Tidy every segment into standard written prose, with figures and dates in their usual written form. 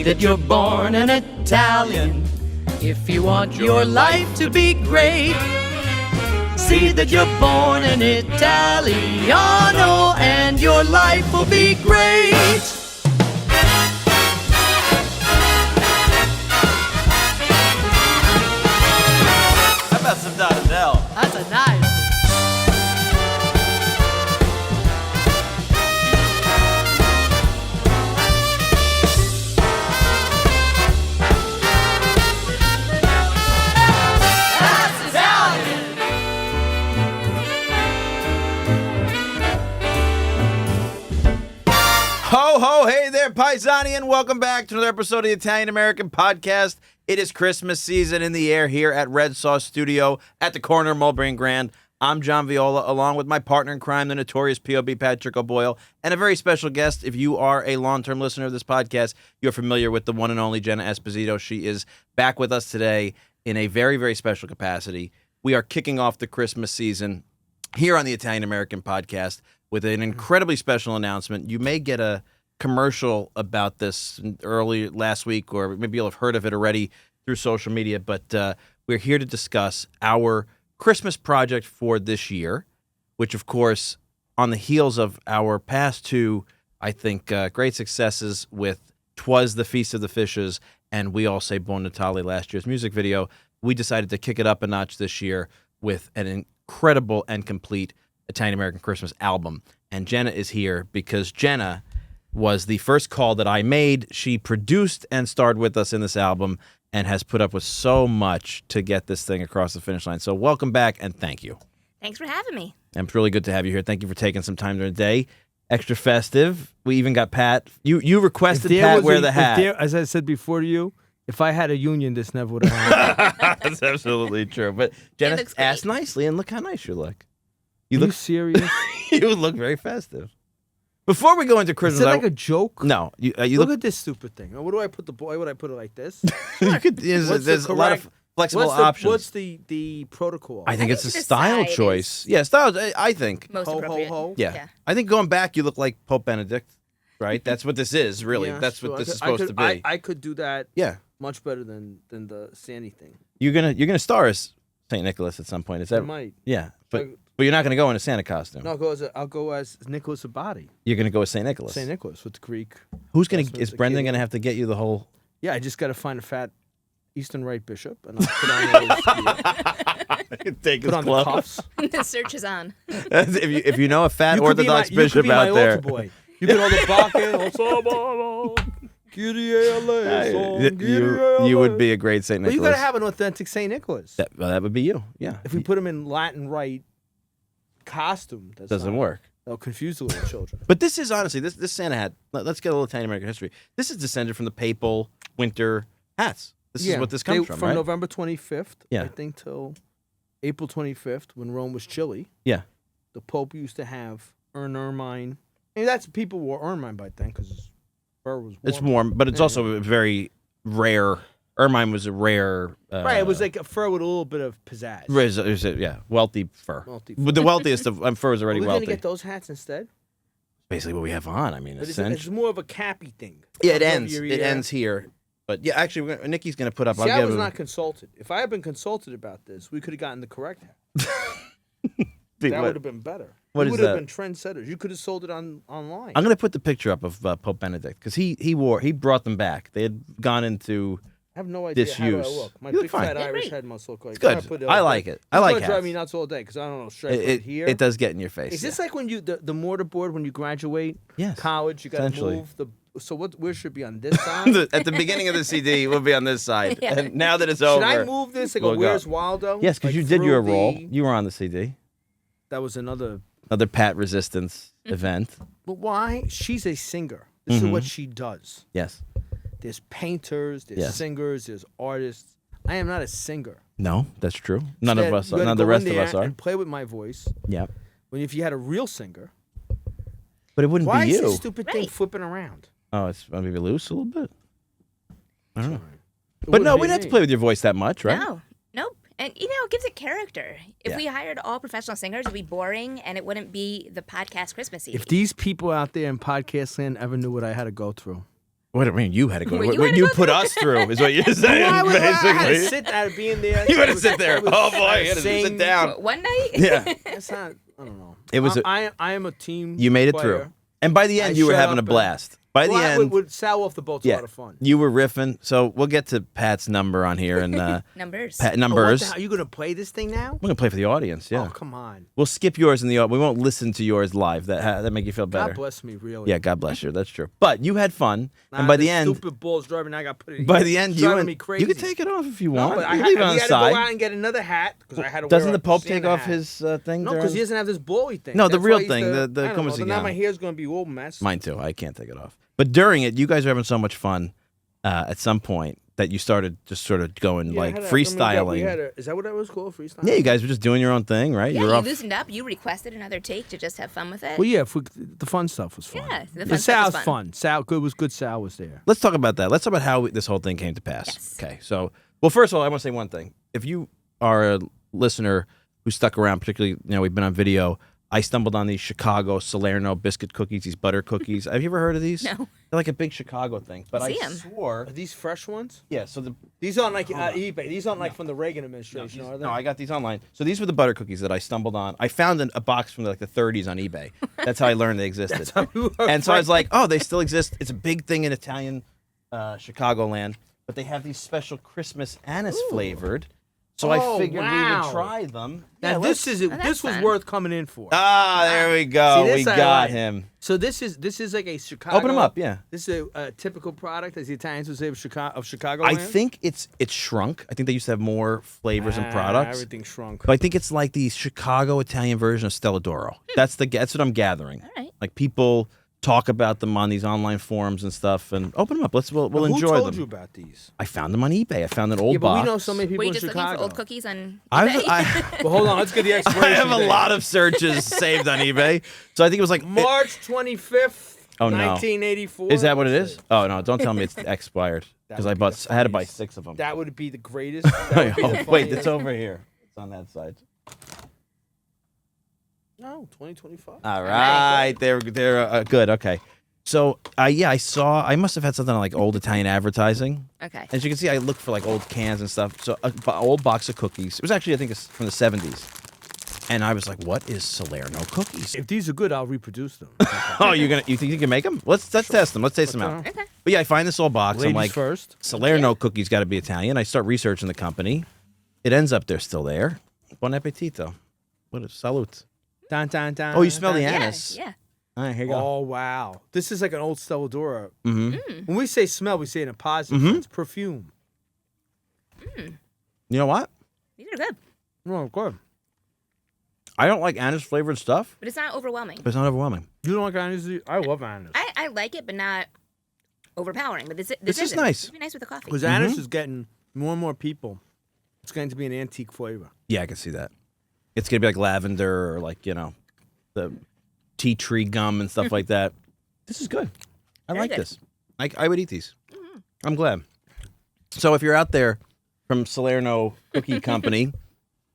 that you're born an Italian. If you want your life to be great, see that you're born an Italiano, and your life will be great. How about some Donatello? That's a nice. Ho, ho, hey there, Paisani, and welcome back to another episode of the Italian American Podcast. It is Christmas season in the air here at Red Sauce Studio at the corner of Mulberry and Grand. I'm John Viola, along with my partner in crime, the notorious P.O.B. Patrick O'Boyle, and a very special guest. If you are a long-term listener of this podcast, you're familiar with the one and only Jenna Esposito. She is back with us today in a very, very special capacity. We are kicking off the Christmas season here on the Italian American Podcast with an incredibly special announcement. You may get a commercial about this early last week, or maybe you'll have heard of it already through social media, but we're here to discuss our Christmas project for this year, which, of course, on the heels of our past two, I think, great successes with Twas, the Feast of the Fishes, and We All Say Buon Natale, last year's music video, we decided to kick it up a notch this year with an incredible and complete Italian-American Christmas album. And Jenna is here because Jenna was the first call that I made. She produced and starred with us in this album and has put up with so much to get this thing across the finish line. So welcome back, and thank you. Thanks for having me. And it's really good to have you here. Thank you for taking some time during the day. Extra festive. We even got Pat. You requested Pat wear the hat. As I said before to you, if I had a union, this never would have happened. That's absolutely true. But Jenna asked nicely, and look how nice you look. You Are you serious? You look very festive. Before we go into Christmas, Is it like a joke? No, you look at this stupid thing. What do I put Why would I put it like this? You could, there's a lot of flexible options. What's the protocol? I think it's a style choice. Yeah, style. I think. Most Ho, ho, appropriate. ho. Yeah. I think going back, you look like Pope Benedict, right? That's what this is, really. Yeah, That's sure. what this is supposed to be. I could do that. Yeah. Much better than the Sandy thing. You're gonna star as Saint Nicholas at some point. Is that? I might. Yeah, but you're not gonna go in a Santa costume. No, I'll go as Nicholas Abadi. You're gonna go as Saint Nicholas. Saint Nicholas with the Greek. Who's gonna? That's Is Brendan gonna have to get you the whole? Yeah, I just got to find a fat Eastern Rite bishop and I'll put on put on the cuffs. The search is on. if you know a fat Orthodox bishop out there, boy. You can hold the pocket. You would be a great Saint Nicholas. Well, you got to have an authentic Saint Nicholas. That would be you. Yeah. If we put him in Latin Rite costume, that doesn't work. They'll confuse the little children. But this is honestly this Santa hat. Let's get a little Italian American history. This is descended from the papal winter hats. This is what this comes from, right? November 25th, Yeah. I think, till April 25th, when Rome was chilly. Yeah. The Pope used to have ermine. I mean, people wore ermine by then because fur was warm. It's warm, but it's also a very rare. Ermine was a rare. Right, it was like a fur with a little bit of pizzazz. Yeah, wealthy fur. Wealthy But the wealthiest of fur is already Are we wealthy. going to get those hats instead? Basically, what we have on. I mean, But essentially. it's more of a cappy thing. Yeah, it Above ends. your It ear. ends here. But yeah, actually, Nikki's going to put up. See, I'll I give was him. not consulted. If I had been consulted about this, we could have gotten the correct hat. That would have been better. What we is would have that? been trendsetters. You could have sold it online. I'm going to put the picture up of Pope Benedict because he brought them back. They had gone into. I have no idea how do I disuse. look. My You look big fine. fat Yeah, Irish great. head must look like. It's good. I like it. I like It's drive hats. me nuts all day because I don't know straight from here. It does get in your face. Is this like when you the mortarboard when you graduate? Yes, College, you got to essentially. move the. So where should it be on this side? At the beginning of the CD, we'll be on this side. Yeah. And now that it's Should over. I move this? Like, we'll go. where's Waldo? Yes, because Like, you did through your role. the- You were on the CD. That was another. Another Pat Resistance event. But why? She's a singer. This is what she does. Yes. There's painters, there's Yes. singers, there's artists. I am not a singer. No, that's true. None of Instead, us. you gotta None of the go rest in of there us are. And play with my voice. Yep. When if you had a real singer, But it wouldn't why be is you. this stupid thing Right. flipping around? Oh, it's maybe loose a little bit. I don't know. It But no, wouldn't we be don't have to me. play with your voice that much, right? No, nope. And, it gives it character. If Yeah. we hired all professional singers, it'd be boring, and it wouldn't be the podcast Christmas CD. If these people out there in podcast land ever knew what I had to go through, What do you mean you had to go? Well, What you had to you go put through- us through is what you're saying, I had to basically. sit there, being there. You had to sit there. Oh boy, you had to Sing. sit down. One night? Yeah, That's not. I don't know. It was I am a team. you made it player. through, and by the end, I you were shut having a up and- blast. By the end, with Sal off the boat's a lot of fun. you were riffing. So we'll get to Pat's number on here and Numbers. Pat Oh, what numbers. the hell? Are you gonna play this thing now? We're gonna play for the audience. Yeah, Oh, come on. we'll skip yours in the. We won't listen to yours live. That make you feel better. God bless me, really. Yeah, God bless you. That's true. But you had fun, Nah, and by this the end, stupid bull's driving. I got put it. by the end, it's you driving and me crazy. you can take it off if you No, want. but You I can leave it on we the had to go side. out and get another hat because I had to. Doesn't wear the a Pope Santa take off hat. his thing? No, during- because he doesn't have this blowy thing. No, the That's real why I used thing, to- the I don't know, como but now cigano. my hair's gonna be all messed. Mine too. I can't take it off. But during it, you guys were having so much fun at some point that you started just sort of going Yeah, I like had a- freestyling. we had a- is that what that was called? Freestyle? Yeah, you guys were just doing your own thing, right? Yeah, You're you off. loosened up. You requested another take to just have fun with it. Well, yeah. The fun stuff was fun. Yeah, the fun The stuff Sal's was fun. Sal was good. Sal was there. Let's talk about that. Let's talk about how this whole thing came to pass. Yes. Okay. So, well, first of all, I want to say one thing. If you are a listener who stuck around, particularly, we've been on video. I stumbled on these Chicago Salerno biscuit cookies, these butter cookies. Have you ever heard of these? No. They're like a big Chicago thing. But I I see 'em. swore. Are these fresh ones? Yeah. So These aren't like eBay. These aren't like from the Reagan administration, are they? No, I got these online. So these were the butter cookies that I stumbled on. I found a box from like the 30s on eBay. That's how I learned they existed. And so I was like, oh, they still exist. It's a big thing in Italian Chicagoland. But they have these special Christmas anise flavored. So I Oh, figured we wow. would try them. Now Yeah, this is that's this was fun. worth coming in for. Ah, there we go. See, We this I got like. him. So this is like a Chicago. Open them up, yeah. This is a typical product, as the Italians would say, of Chicago. I think it's shrunk. I think they used to have more flavors and products. Everything shrunk. But I think it's like the Chicago Italian version of Stella d'Oro. That's what I'm gathering. All right. Like people talk about them on these online forums and stuff. And open them up. We'll Who enjoy told them. you about these? I found them on eBay. I found an old Yeah, but box. we know so many people Were you in just looking Chicago. for old cookies on I, eBay? I, Well, hold on. Let's get the expiration I have a date. lot of searches saved on eBay. So I think it was like March 25th, Oh, no. 1984. Is that what it is? Oh no! Don't tell me it's expired because would be the I had to buy funniest. 6 of them. That would be the greatest. That would be the Oh, wait, funniest. it's over here. It's on that side. No, 2025. All right, they're good. Okay, so I saw I must have had something on like old Italian advertising. Okay. As you can see, I looked for like old cans and stuff. So an old box of cookies. It was actually I think it's from the 70s, and I was like, "What is Salerno cookies?" If these are good, I'll reproduce them. Oh, you think you can make them? Let's test them. Let's taste them out. Okay. But yeah, I find this old box. Ladies I'm like, first. Salerno cookies got to be Italian. I start researching the company. It ends up they're still there. Buon appetito. What is salute? Dun, dun, dun, Oh, you smell the dun. anise. Yeah. All right, here you go. Oh, wow. This is like an old Stella d'Oro. Mm-hmm. When we say smell, we say it in a positive sense. Perfume. You know what? These are good, Oh, good. I don't like anise flavored stuff, but it's not overwhelming. but it's not overwhelming. You don't like anise? I love anise. I like it, but not overpowering. But this This is isn't. nice. It'd be nice with the coffee. Because anise is getting more and more people. It's going to be an antique flavor. Yeah, I can see that. It's gonna be like lavender or like the tea tree gum and stuff like that. This is good. I Very like good. this. I would eat these. I'm glad. So if you're out there from Salerno Cookie Company,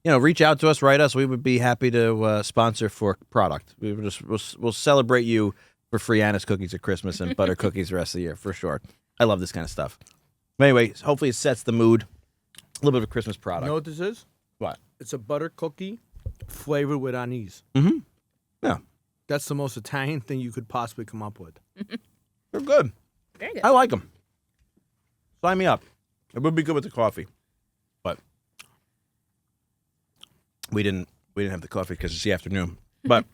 reach out to us, write us. We would be happy to sponsor for product. We'll celebrate you for free anise cookies at Christmas and butter cookies the rest of the year for sure. I love this kind of stuff. But anyway, hopefully it sets the mood. A little bit of a Christmas You product. know what this is? What? It's a butter cookie flavored with anise. Mm-hmm. Yeah, That's the most Italian thing you could possibly come up with. they're good. Very good. I like them. Sign me up. It would be good with the coffee, but we didn't have the coffee because it's the afternoon. But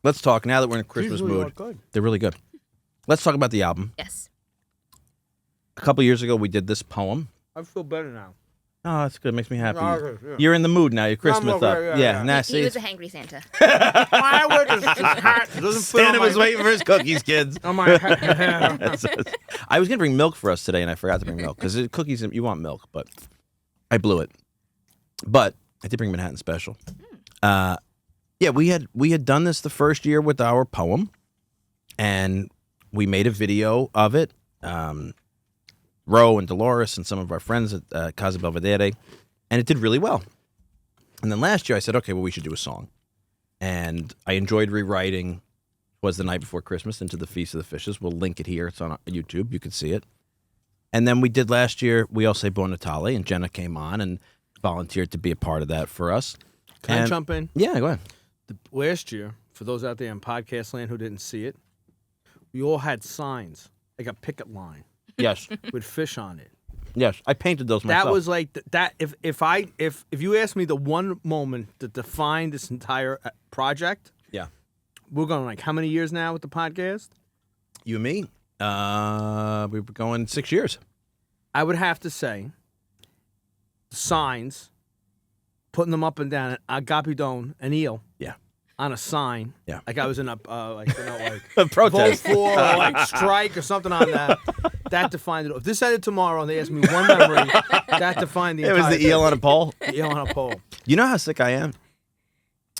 let's talk now that we're in a Christmas really mood. are good. They're really good. Let's talk about the album. Yes. A couple years ago, we did this poem. I feel better now. Oh, that's good. It makes me happy. Oh, okay, yeah. You're in the mood now. You're Christmas okay, up. yeah. Now, He see, was a hangry Santa. My word, this hat doesn't fit Santa on was my, waiting for his cookies, kids. on my hat. I was gonna bring milk for us today, and I forgot to bring milk because cookies you want milk, but I blew it. But I did bring Manhattan Special. Yeah, we had done this the first year with our poem, and we made a video of it. Ro and Dolores and some of our friends at Casa Belvedere, and it did really well. And then last year I said, okay, well, we should do a song. And I enjoyed rewriting was the night before Christmas into the Feast of the Fishes. We'll link it here. It's on YouTube. You can see it. And then we did last year, We All Say Buon Natale, and Jenna came on and volunteered to be a part of that for us. Can I jump in? Yeah, go ahead. Last year, for those out there in podcast land who didn't see it, we all had signs, like a picket line Yes. with fish on it. Yes. I painted those myself. That was like that. If you ask me the one moment that defined this entire project, Yeah. we're going like how many years now with the podcast? You and me? We were going 6 years. I would have to say the signs, putting them up and down, agapidon, an eel. Yeah. On a sign. Yeah. Like I was in a like A protest. vote for or like strike or something on that. That defined it. If this ended tomorrow and they asked me one memory, that defined the It was entire the eel on a pole. The eel on a pole. You know how sick I am?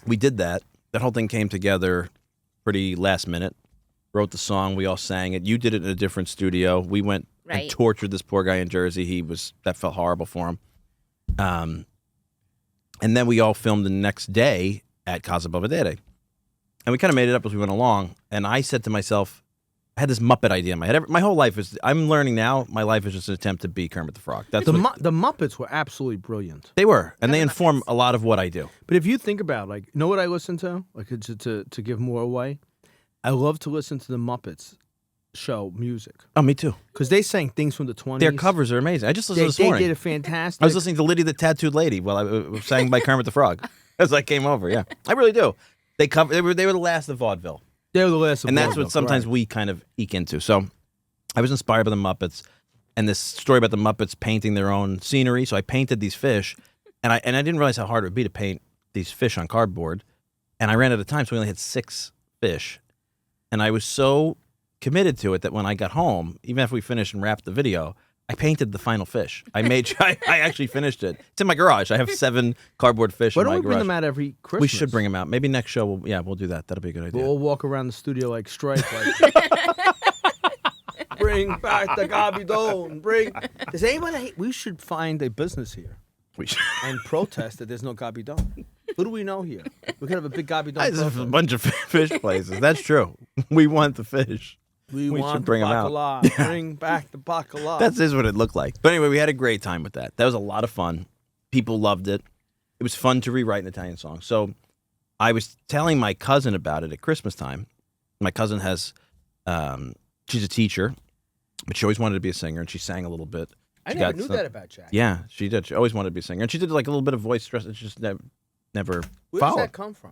We did that. That whole thing came together pretty last minute. Wrote the song. We all sang it. You did it in a different studio. We went and Right. tortured this poor guy in Jersey. That felt horrible for him. And then we all filmed the next day at Casa Belvedere. And we kind of made it up as we went along. And I said to myself, I had this Muppet idea in my head. My whole life I'm learning now, my life is just an attempt to be Kermit the Frog. That's The what, the Muppets were absolutely brilliant. they were. And they inform a lot of what I do. But if you think about, like, you know what I listen to? Like, to give more away? I love to listen to the Muppets show music. Oh, me too. Because they sang things from the 20s. Their covers are amazing. I just listened They this morning. did a fantastic... I was listening to Liddy the Tattooed Lady while I was sang by Kermit the Frog as I came over. Yeah, I really do. They were the last of vaudeville, They were the last of and that's vaudeville, what sometimes right. we kind of eke into. So I was inspired by the Muppets and this story about the Muppets painting their own scenery. So I painted these fish, and I didn't realize how hard it would be to paint these fish on cardboard. And I ran out of time, so we only had 6 fish, and I was so committed to it that when I got home, even after we finished and wrapped the video, I painted the final fish. I actually finished it. It's in my garage. I have 7 cardboard fish Why in don't my we bring garage. them out every Christmas? We should bring them out. Maybe next show, we'll do that. That'll be a good idea. We'll all walk around the studio like Strike, like... Bring back the gabidon. Does anybody... We should find a business here We should. and protest that there's no gabidon. Who do we know here? We could have a big gabidon There's a protest. bunch of fish places. That's true. We want the fish. We We want should bring the 'em out. bacala. Bring back the bacala. That is what it looked like. But anyway, we had a great time with that. That was a lot of fun. People loved it. It was fun to rewrite an Italian song. So I was telling my cousin about it at Christmas time. My cousin has, she's a teacher, but she always wanted to be a singer, and she sang a little bit. I She never got knew some- that about Jack. Yeah, she did. She always wanted to be a singer, and she did like a little bit of voice stress. It's just never Where followed. does that come from?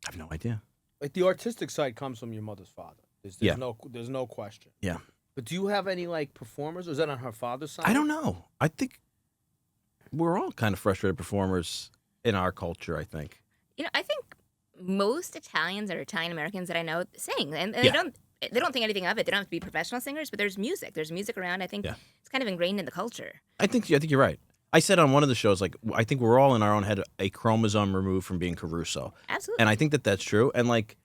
I have no idea. Like the artistic side comes from your mother's father. There's Yeah. there's no question. Yeah. But do you have any like performers, or is that on her father's side? I don't know. I think we're all kind of frustrated performers in our culture, I think. You know, I think most Italians or Italian Americans that I know sing, and Yeah. they don't think anything of it. They don't have to be professional singers, but there's music. There's music around. I think Yeah. it's kind of ingrained in the culture. I think you're right. I said on one of the shows, like, I think we're all in our own head a chromosome removed from being Caruso. Absolutely. And I think that that's true. And, like,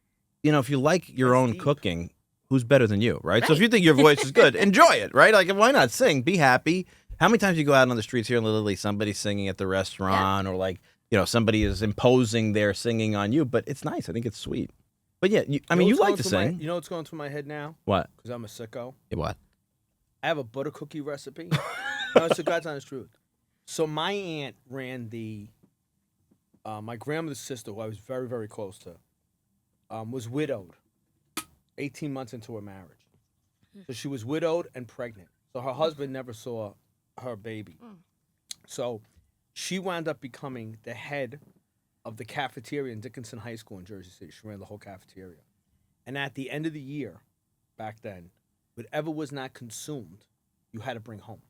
you know, if you like your That's own deep. cooking, who's better than you, right? So if Right. you think your voice is good, enjoy it, right? Like, why not sing? Be happy. How many times you go out on the streets here in Lily, somebody's singing at the restaurant or, like, you know, somebody is imposing their singing on you, but it's nice. I think it's sweet. But, yeah, you know like what's to going through my- sing. you know what's going through my head now? What? Because I'm a sicko. What? I have a butter cookie recipe. No, it's the God's honest truth. So my aunt ran my grandmother's sister, who I was very, very close to, was widowed 18 months into her marriage. So she was widowed and pregnant. So her husband never saw her baby. So she wound up becoming the head of the cafeteria in Dickinson High School in Jersey City. She ran the whole cafeteria. And at the end of the year, back then, whatever was not consumed, you had to bring home.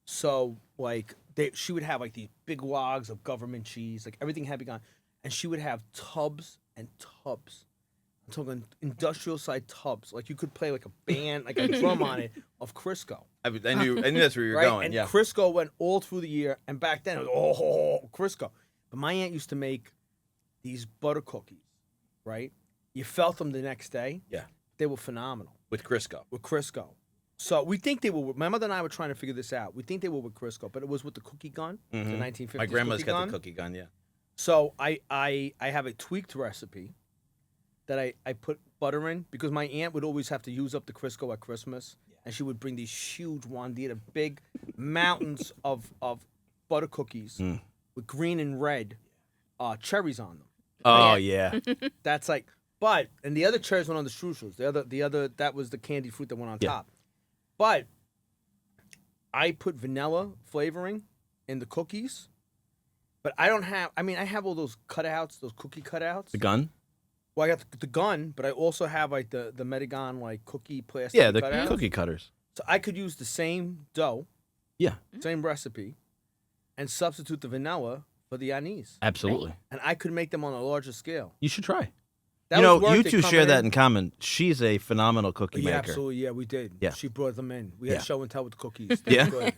So, like, she would have, like, these big logs of government cheese. Like, everything had to be gone. And she would have tubs and tubs. I'm talking industrial-side tubs. Like, you could play, like, a band, like a drum on it, of Crisco. I knew that's where you were Right? going, And yeah. Crisco went all through the year. And back then, it was, Crisco. But my aunt used to make these butter cookies, right? You felt them the next day. Yeah. They were phenomenal. With Crisco. With Crisco. So we think they were. My mother and I were trying to figure this out. We think they were with Crisco, but it was with the cookie gun, the 1950s. My grandmother's cookie got gun. the cookie gun, yeah. So I have a tweaked recipe that I put butter in because my aunt would always have to use up the Crisco at Christmas, and she would bring these huge Wandita, big mountains of butter cookies with green and red cherries on them. Oh yeah. That's like, and the other cherries went on the strudels. The other that was the candied fruit that went on top. But I put vanilla flavoring in the cookies, but I don't have. I mean, I have all those cutouts, those cookie cutouts. The gun. Well, I got the gun, but I also have like the Medigon like cookie plastic. Yeah, the cutouts. cookie cutters. So I could use the same dough, same recipe, and substitute the vanilla for the anise. Absolutely. And I could make them on a larger scale. You should try. That you know, was worth you it two coming share that in common. She's a phenomenal cookie Yeah, maker. absolutely. Yeah, we did. Yeah. She brought them in. We had show and tell with the cookies. Yeah. Good.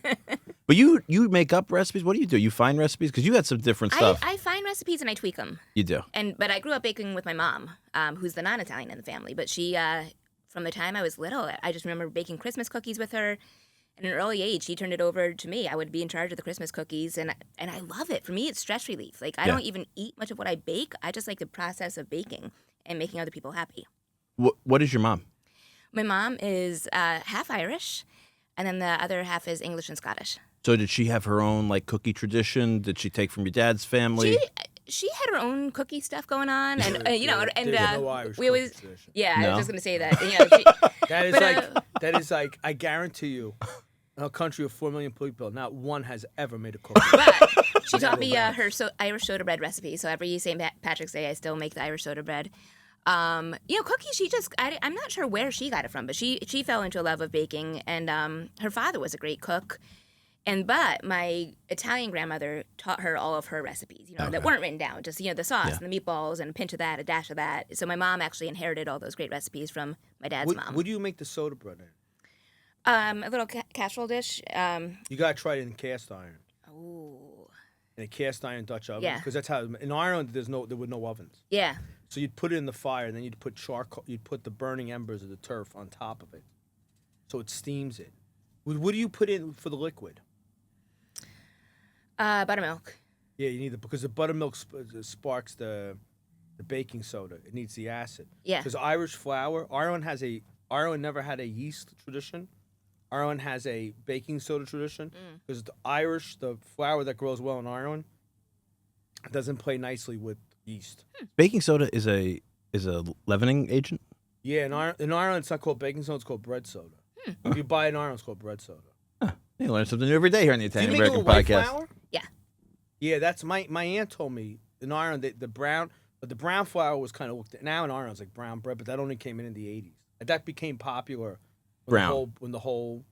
But you make up recipes. What do? You find recipes? Because you got some different stuff. I find recipes and I tweak them. You do. But I grew up baking with my mom, who's the non-Italian in the family. But she, from the time I was little, I just remember baking Christmas cookies with her. At an early age, she turned it over to me. I would be in charge of the Christmas cookies, and I love it. For me, it's stress relief. Like, I don't even eat much of what I bake. I just like the process of baking and making other people happy. What is your mom? My mom is half Irish, and then the other half is English and Scottish. So did she have her own like cookie tradition? Did she take from your dad's family? She had her own cookie stuff going on, and No Irish we always, cookie tradition. yeah, No? I was just gonna say that. You know, That is like, I guarantee you, in a country of 4 million people, not one has ever made a cookie. but she taught me her Irish soda bread recipe. So every St. Patrick's Day, I still make the Irish soda bread. Cookies. I'm not sure where she got it from, but she fell into a love of baking, and her father was a great cook. But my Italian grandmother taught her all of her recipes, that weren't written down, just, the sauce and the meatballs and a pinch of that, a dash of that. So my mom actually inherited all those great recipes from my dad's mom. What do you make the soda bread in? A little casserole dish. You got to try it in cast iron. Oh. In a cast iron Dutch oven. Yeah. Because that's how, in Ireland, there were no ovens. Yeah. So you'd put it in the fire, and then you'd put charcoal, you'd put the burning embers of the turf on top of it. So it steams it. What do you put in for the liquid? Buttermilk. Yeah, you need because the buttermilk sparks the baking soda. It needs the acid. Yeah. Because Irish flour, Ireland never had a yeast tradition. Ireland has a baking soda tradition because the flour that grows well in Ireland doesn't play nicely with yeast. Baking soda is a leavening agent. Yeah, in Ireland it's not called baking soda; it's called bread soda. If you buy it in Ireland, it's called bread soda. You learn something new every day here on the Do you Italian make it American with white Podcast. flour? Yeah. Yeah, that's my aunt told me in Ireland the brown flour was kind of looked at. Now in Ireland it's like brown bread, but that only came in the 80s. And that became popular when the whole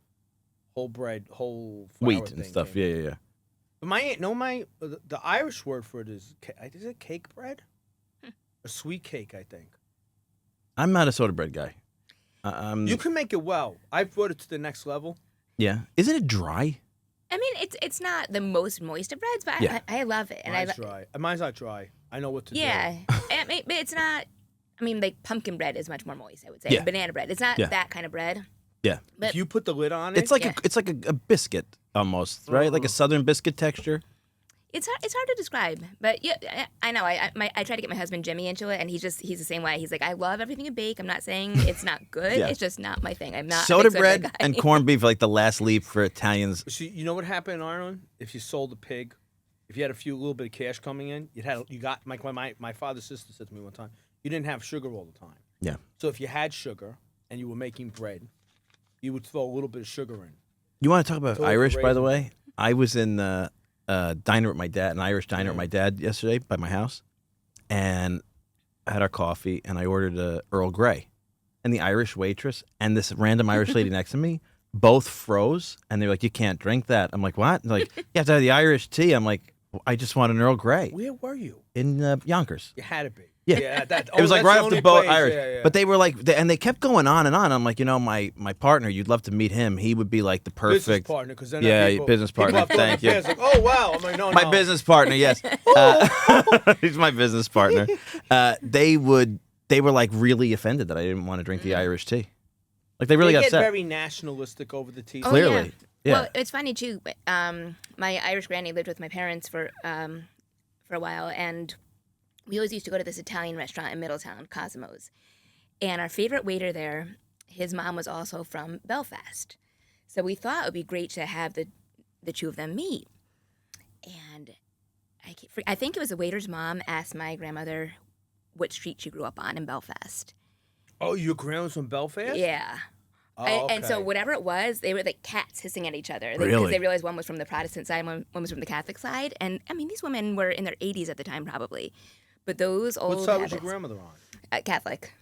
bread, whole flour Wheat thing and stuff. came in. Yeah. But the Irish word for it is it cake bread? A sweet cake, I think. I'm not a soda bread guy. You can make it well. I've brought it to the next level. Yeah. Isn't it dry? I mean, it's not the most moist of breads, but Yeah. I love it. And Mine's dry. Mine's not dry. I know what to do. Yeah. But it's not. I mean, like pumpkin bread is much more moist, I would say. Yeah. Banana bread. It's not Yeah. that kind of bread. Yeah. But If you put the lid on it, It's like a biscuit almost, right? Like a southern biscuit texture. it's hard to describe. But yeah, I know. I try to get my husband Jimmy into it, and he's the same way. He's like, I love everything you bake. I'm not saying it's not good. Yeah. It's just not my thing. I'm not a Soda big bread guy. and corned beef are like the last leap for Italians. See, you know what happened in Ireland? If you sold a pig, if you had little bit of cash coming in, my father's sister said to me one time, you didn't have sugar all the time. Yeah. So if you had sugar and you were making bread, you would throw a little bit of sugar in. You want to talk about Totally Irish, by the raisin. way? I was in the diner with my dad, an Irish diner with my dad yesterday by my house, and I had our coffee, and I ordered a Earl Grey. And the Irish waitress and this random Irish lady next to me both froze, and they're like, you can't drink that. I'm like, what? They're like, you have to have the Irish tea. I'm like, I just want an Earl Grey. Where were you? In Yonkers. You had to be. Yeah. It was like right off the boat, Irish. But they were like, and they kept going on and on. I'm like, my partner, you'd love to meet him. He would be like the business perfect partner, because business partner. Thank you. It's like, oh wow. I'm like, no, My business partner, yes. He's my business partner. They were like really offended that I didn't want to drink the Irish tea. Like they really They got get upset. very nationalistic over the tea. Oh, Clearly. Yeah. Well, it's funny too. But, my Irish granny lived with my parents for a while, and we always used to go to this Italian restaurant in Middletown, Cosimo's. And our favorite waiter there, his mom was also from Belfast. So we thought it would be great to have the two of them meet. And I think it was the waiter's mom asked my grandmother what street she grew up on in Belfast. Oh, your grandma's from Belfast? Yeah. Oh, And so okay. whatever it was, they were like cats hissing at each other. Really? Because they realized one was from the Protestant side, one was from the Catholic side. And I mean, these women were in their 80s at the time, probably. But those old What side was your habits- grandmother on? Catholic.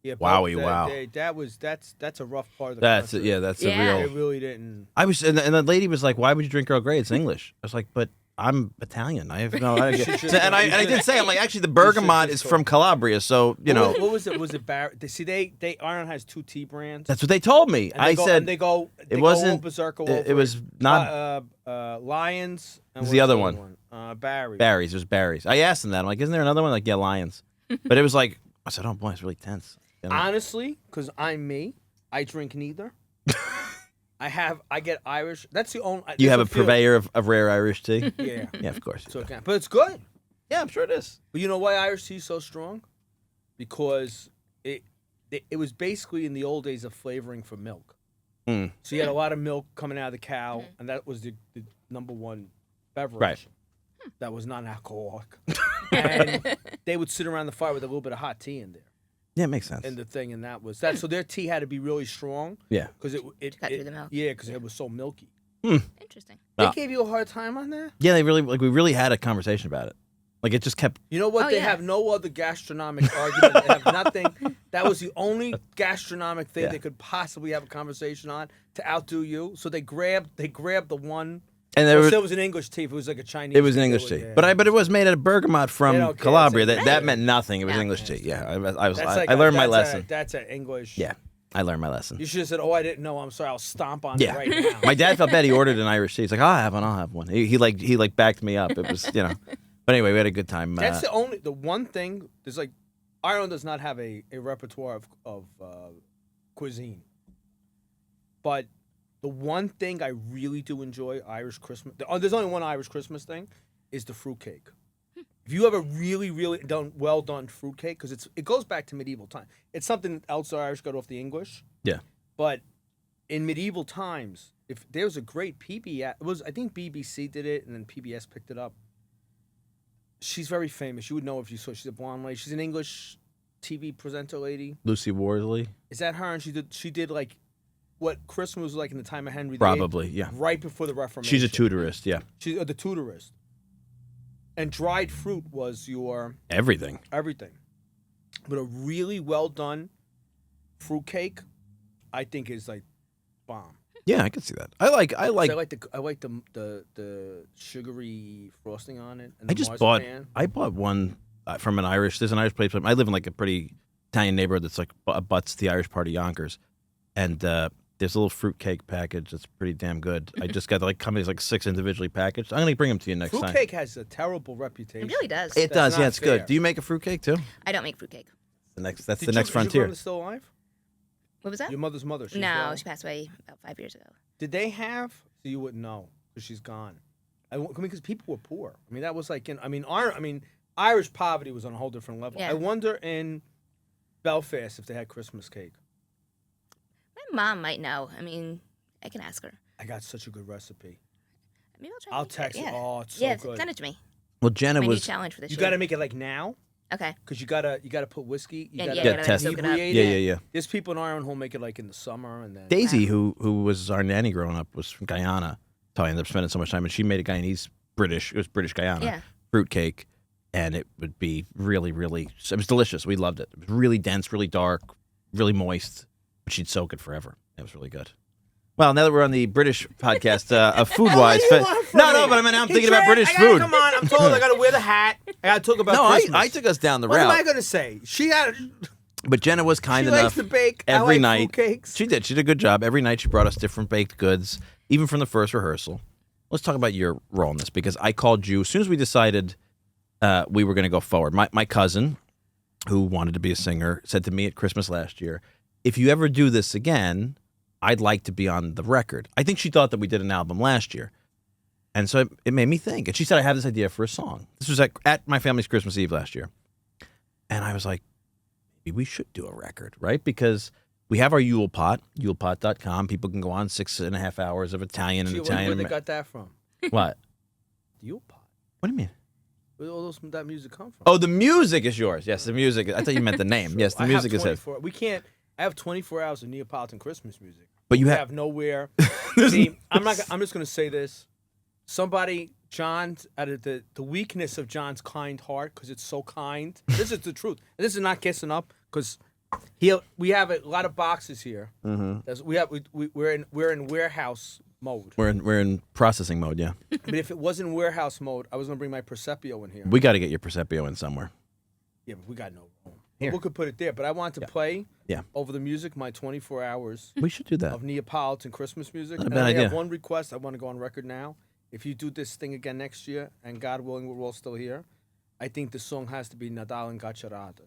Yeah, Wowie, both- wow. That's a rough part of the That's country. that's Yeah. a They real. really didn't. I was, and the lady was like, "Why would you drink Earl Grey? It's English." I was like, "But I'm Italian. I have no idea." should- So, and I did say, I'm like, actually, the bergamot is just from Calabria, so you know. What was it? Was it Bar? See, they Iron has 2 tea brands. That's what they told me. And I they go, said and they go. They it go wasn't. all berserker It over was not Lions. And was what's the other one? Barry. Barry's. It was Barry's. I asked him that. I'm like, "Isn't there another one?" Like, yeah, Lions. But it was like, I said, "Oh boy, it's really tense." You know? Honestly, because I'm me, I drink neither. I get Irish. That's the only. You have a there's few- purveyor of rare Irish tea. Yeah. Yeah, of course. So it can, but it's good. Yeah, I'm sure it is. But you know why Irish tea is so strong? Because it was basically in the old days of flavoring for milk. Mm. So you had a lot of milk coming out of the cow, and that was the number one beverage. Right. That was non-alcoholic. And they would sit around the fire with a little bit of hot tea in there. Yeah, it makes sense. And the thing, and that was that. So their tea had to be really strong. Yeah. Because it cut through the milk. Yeah, because it was so milky. Interesting. They Ah. gave you a hard time on that? Yeah, we really had a conversation about it. Like it just kept. You know what? Oh, They yeah. have no other gastronomic argument. They have nothing. That was the only gastronomic thing Yeah. they could possibly have a conversation on to outdo you. So they grabbed the one. And there Let's was, say it was an English tea. If it was like a Chinese. it was an tea, English they tea, would- but it was made out of bergamot from They don't care. Calabria. It's That a- meant nothing. It was Yeah. English tea. Yeah, I That's learned my lesson. That's an English. Yeah, I learned my lesson. You should have said, "Oh, I didn't know. I'm sorry. I'll stomp on Yeah. it right now." My dad felt bad. He ordered an Irish tea. He's like, "Oh, I'll have one." He backed me up. It was, you know. But anyway, we had a good time. That's the one thing. There's like Ireland does not have a repertoire of cuisine, but the one thing I really do enjoy Irish Christmas. There's only one Irish Christmas thing, is the fruitcake. If you have a really well done fruitcake, because it goes back to medieval time. It's something else the Irish got off the English. Yeah. But in medieval times, if there was a great PBS, I think BBC did it, and then PBS picked it up. She's very famous. You would know if you saw. She's a blonde lady. She's an English TV presenter lady. Lucy Worsley, Is that her? And she did like what Christmas was like in the time of Henry VIII, probably. Yeah, right before the Reformation. she's a Tudorist. Yeah, She's the Tudorist. And dried fruit was your everything. everything. But a really well done fruitcake, I think, is like bomb. Yeah, I can see that. I like. 'Cause I like the sugary frosting on it. And I the just marzipan. bought one from an Irish. There's an Irish place. I live in like a pretty Italian neighborhood that's like abuts the Irish part of Yonkers, and there's a little fruitcake package that's pretty damn good. I just got like companies like 6 individually packaged. I'm gonna bring them to you next time. Fruitcake has a terrible reputation. It really does. It That's does. Yeah, not it's fair. good. Do you make a fruitcake too? I don't make fruitcake. That's Did the next Is your frontier. grandmother still alive? What was that? Your mother's mother. She's No, alive? she passed away about 5 years ago. Did they have? So you wouldn't know because she's gone. I mean, because people were poor. I mean, that was like Irish poverty was on a whole different level. Yeah. I wonder in Belfast if they had Christmas cake. My mom might know. I mean, I can ask her. I got such a good recipe. Maybe I'll try. I'll to make it. text it. Yeah. Oh, it's so Yeah, good. send it to me. Well, Jenna My new was. challenge for this You year. got to make it like now Okay. because you gotta put whiskey. You Yeah, gotta yeah, Yeah, gotta test. soak it up. inebriate Yeah, it. yeah. There's people in Ireland who'll make it like in the summer and then. Daisy, who was our nanny growing up, was from Guyana. That's how I ended up spending so much time. And she made a Guyanese British. It was British Guyana Yeah. fruitcake, and it would be really, really. It was delicious. We loved it. It was really dense, really dark, really moist. But she'd soak it forever. It was really good. Well, now that we're on the British podcast, food wise, What do you want from no, me? but I mean, I'm He thinking about tried- British I gotta- food. Come on, I'm told I got to wear the hat. I got to talk about No, Christmas. I took us down the What route. am I going to say? She had. But Jenna was kind She enough. likes to bake. I every like night. fruitcakes. She did. She did a good job. Every night she brought us different baked goods, even from the first rehearsal. Let's talk about your role in this, because I called you as soon as we decided we were going to go forward. My cousin, who wanted to be a singer, said to me at Christmas last year, if you ever do this again, I'd like to be on the record. I think she thought that we did an album last year. And so it made me think. And she said, I have this idea for a song. This was at my family's Christmas Eve last year. And I was like, we should do a record, right? Because we have our Yule Pot, yulepot.com. People can go on 6.5 hours of Italian and Gee, Italian. where they got that from? What? The Yule Pot. What do you mean? Where all that music come from? Oh, the music is yours. Yes, the music. I thought you meant the name. Yes, the music is his. We can't. I have 24 hours of Neapolitan Christmas music. But you We have have nowhere. See, I'm just gonna say this. John's out of the weakness of John's kind heart, because it's so kind. This is the truth. This is not kissing up, because we have a lot of boxes here. Mm-hmm. We're in warehouse mode. we're in processing mode. Yeah, But if it wasn't warehouse mode, I was gonna bring my Presepio in here. we got to get your Presepio in somewhere. Yeah, but we got no room. Here. We could put it there, but I want to play Yeah. over the music my 24 hours We should do that. of Neapolitan Christmas music. Not a And bad I idea. have one request. I want to go on record now. If you do this thing again next year, and God willing, we're all still here, I think the song has to be Nadal and Gacciarata.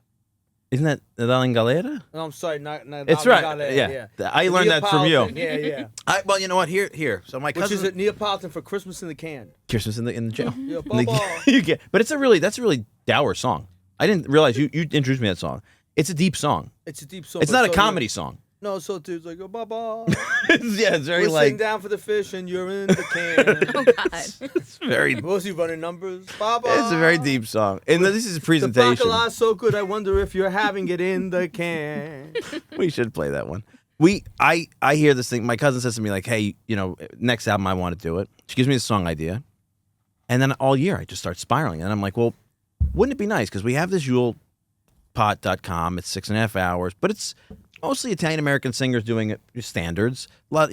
Isn't that Nadal and Galera? No, I'm sorry, not Nadal. It's and right. Galera, Yeah. I learned that from you. Neapolitan, Yeah. Well, you know what? Here. So my Which cousin is it? Neapolitan for Christmas in the can. Christmas in the jail. Yeah, In the- Baba. you get, but that's a really dour song. I didn't realize you introduced me to that song. It's a deep song. It's a deep song. It's but not a so comedy song. No, so dude's like, oh, Baba. It's very We're sitting down for the fish, and you're in the can. Oh God. it's very. What was he running numbers? Baba. It's a very deep song, and this is a The presentation. bacala's so good, I wonder if you're having it in the can. We should play that one. I hear this thing. My cousin says to me like, "Hey, next album I want to do it." She gives me a song idea, and then all year I just start spiraling, and I'm like, "Well, wouldn't it be nice? Because we have this yulepot.com. It's 6.5 hours, but it's mostly Italian American singers doing it standards. A lot,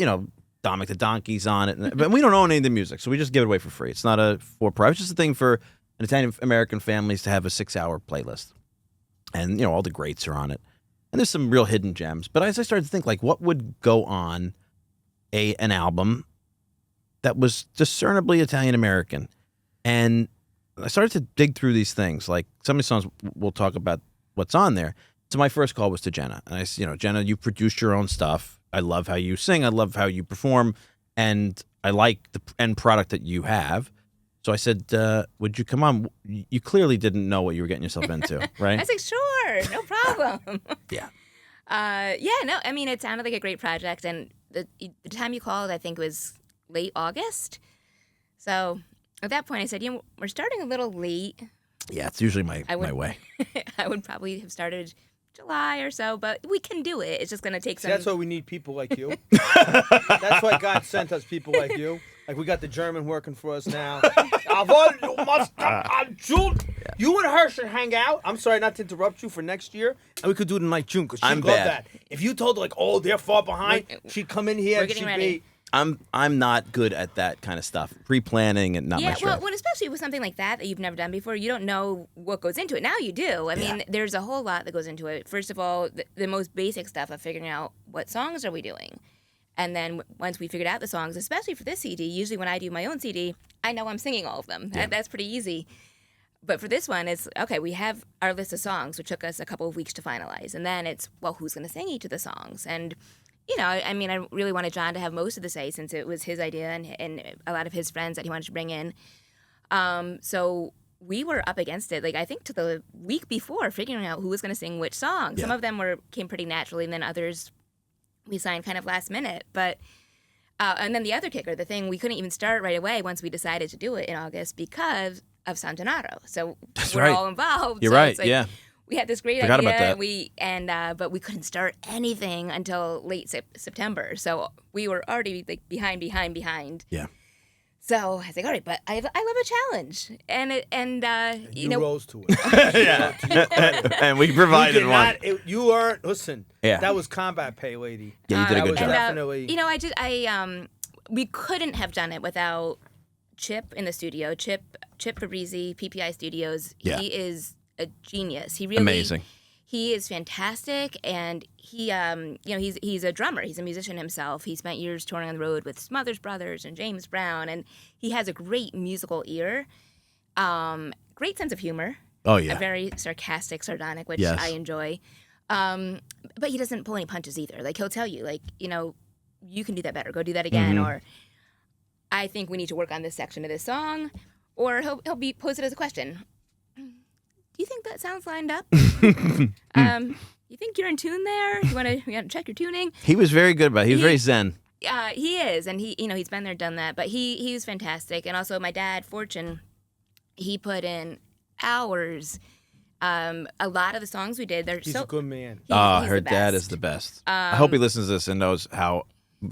Dominic the Donkey's on it, but we don't own any of the music, so we just give it away for free. It's not a for-profit. It's just a thing for an Italian American families to have a 6-hour playlist, and all the greats are on it. And there's some real hidden gems. But as I started to think, like, what would go on an album that was discernibly Italian American? And I started to dig through these things. Like, some of these songs, we'll talk about what's on there. So my first call was to Jenna. And I said, Jenna, you produced your own stuff. I love how you sing. I love how you perform. And I like the end product that you have. So I said, would you come on? You clearly didn't know what you were getting yourself into, right? I was like, sure, no problem. Yeah. No, I mean, it sounded like a great project, and the time you called, I think, was late August. So at that point, I said, we're starting a little late. Yeah, it's usually my way. I would probably have started July or so, but we can do it. It's just going to take some... That's why we need people like you. That's why God sent us people like you. Like, we got the German working for us now. You and her should hang out. I'm sorry not to interrupt you for next year. And we could do it in like June, because she'd I'm love bad. that. If you told her, like, oh, they're far behind, she'd come in here We're and getting she'd ready. be... I'm not good at that kind of stuff. Pre-planning and not my Yeah, strength. well, especially with something like that you've never done before, you don't know what goes into it. Now you do. I mean, there's a whole lot that goes into it. First of all, the most basic stuff of figuring out what songs are we doing. And then once we figured out the songs, especially for this CD, usually when I do my own CD, I know I'm singing all of them. Yeah. That's pretty easy. But for this one, it's, okay, we have our list of songs, which took us a couple of weeks to finalize. And then it's, well, who's going to sing each of the songs? And, I mean, I really wanted John to have most of the say, since it was his idea and a lot of his friends that he wanted to bring in. So we were up against it, like, I think to the week before, figuring out who was going to sing which song. Some of them came pretty naturally, and then others we signed kind of last minute. But and then the other kicker, the thing we couldn't even start right away once we decided to do it in August because of San Donato. So That's we're right. all involved. You're So right. it's like, Yeah. we had this great Forgot idea. about that. But we couldn't start anything until late September. So we were already like behind. Yeah. So I was like, all right, but I love a challenge, and You rose to it. Yeah. And we provided You did one. not, you earned, listen, Yeah. that was combat pay, lady. Yeah, you did a that good was job. definitely... we couldn't have done it without Chip in the studio. Chip Fabrizi, PPI Studios. Yeah. He is a genius. He really Amazing. He is fantastic, and he he's a drummer. He's a musician himself. He spent years touring on the road with Smothers Brothers and James Brown, and he has a great musical ear. Great sense of humor. Oh, yeah. A very sarcastic, sardonic, which Yes. I enjoy. But he doesn't pull any punches either. Like, he'll tell you, like, you can do that better. Go do that again. Mm-hmm. Or I think we need to work on this section of this song. Or he'll pose it as a question. you think that sounds lined up? You think you're in tune there? You want to check your tuning? He was very good about it. He was very zen. He is, and he's been there, done that. But he was fantastic. And also, my dad, Fortune, he put in hours. A lot of the songs we did, He's a good man. He's Her the dad best. is the best. I hope he listens to this and knows how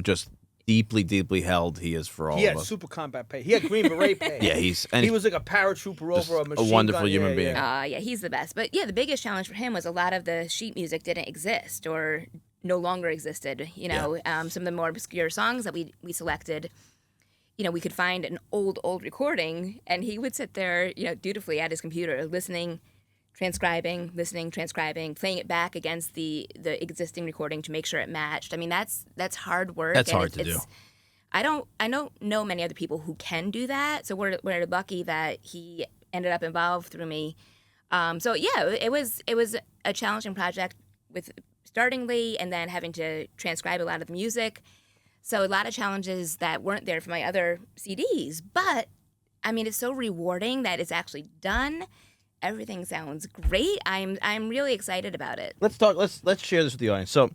just deeply, deeply held he is for all He of had us. super combat pay. He had Green Beret pay. Yeah, he was like a paratrooper over a machine wonderful gun. human being. Yeah, he's the best. But yeah, the biggest challenge for him was a lot of the sheet music didn't exist or no longer existed. Some of the more obscure songs that we selected, we could find an old recording, and he would sit there, dutifully at his computer, listening, transcribing, playing it back against the existing recording to make sure it matched. I mean, that's hard work. That's and hard to do. I don't know many other people who can do that. So we're lucky that he ended up involved through me. So yeah, it was a challenging project with starting late and then having to transcribe a lot of the music. So a lot of challenges that weren't there for my other CDs. But I mean, it's so rewarding that it's actually done. Everything sounds great. I'm really excited about it. Let's talk. Let's share this with the audience. So,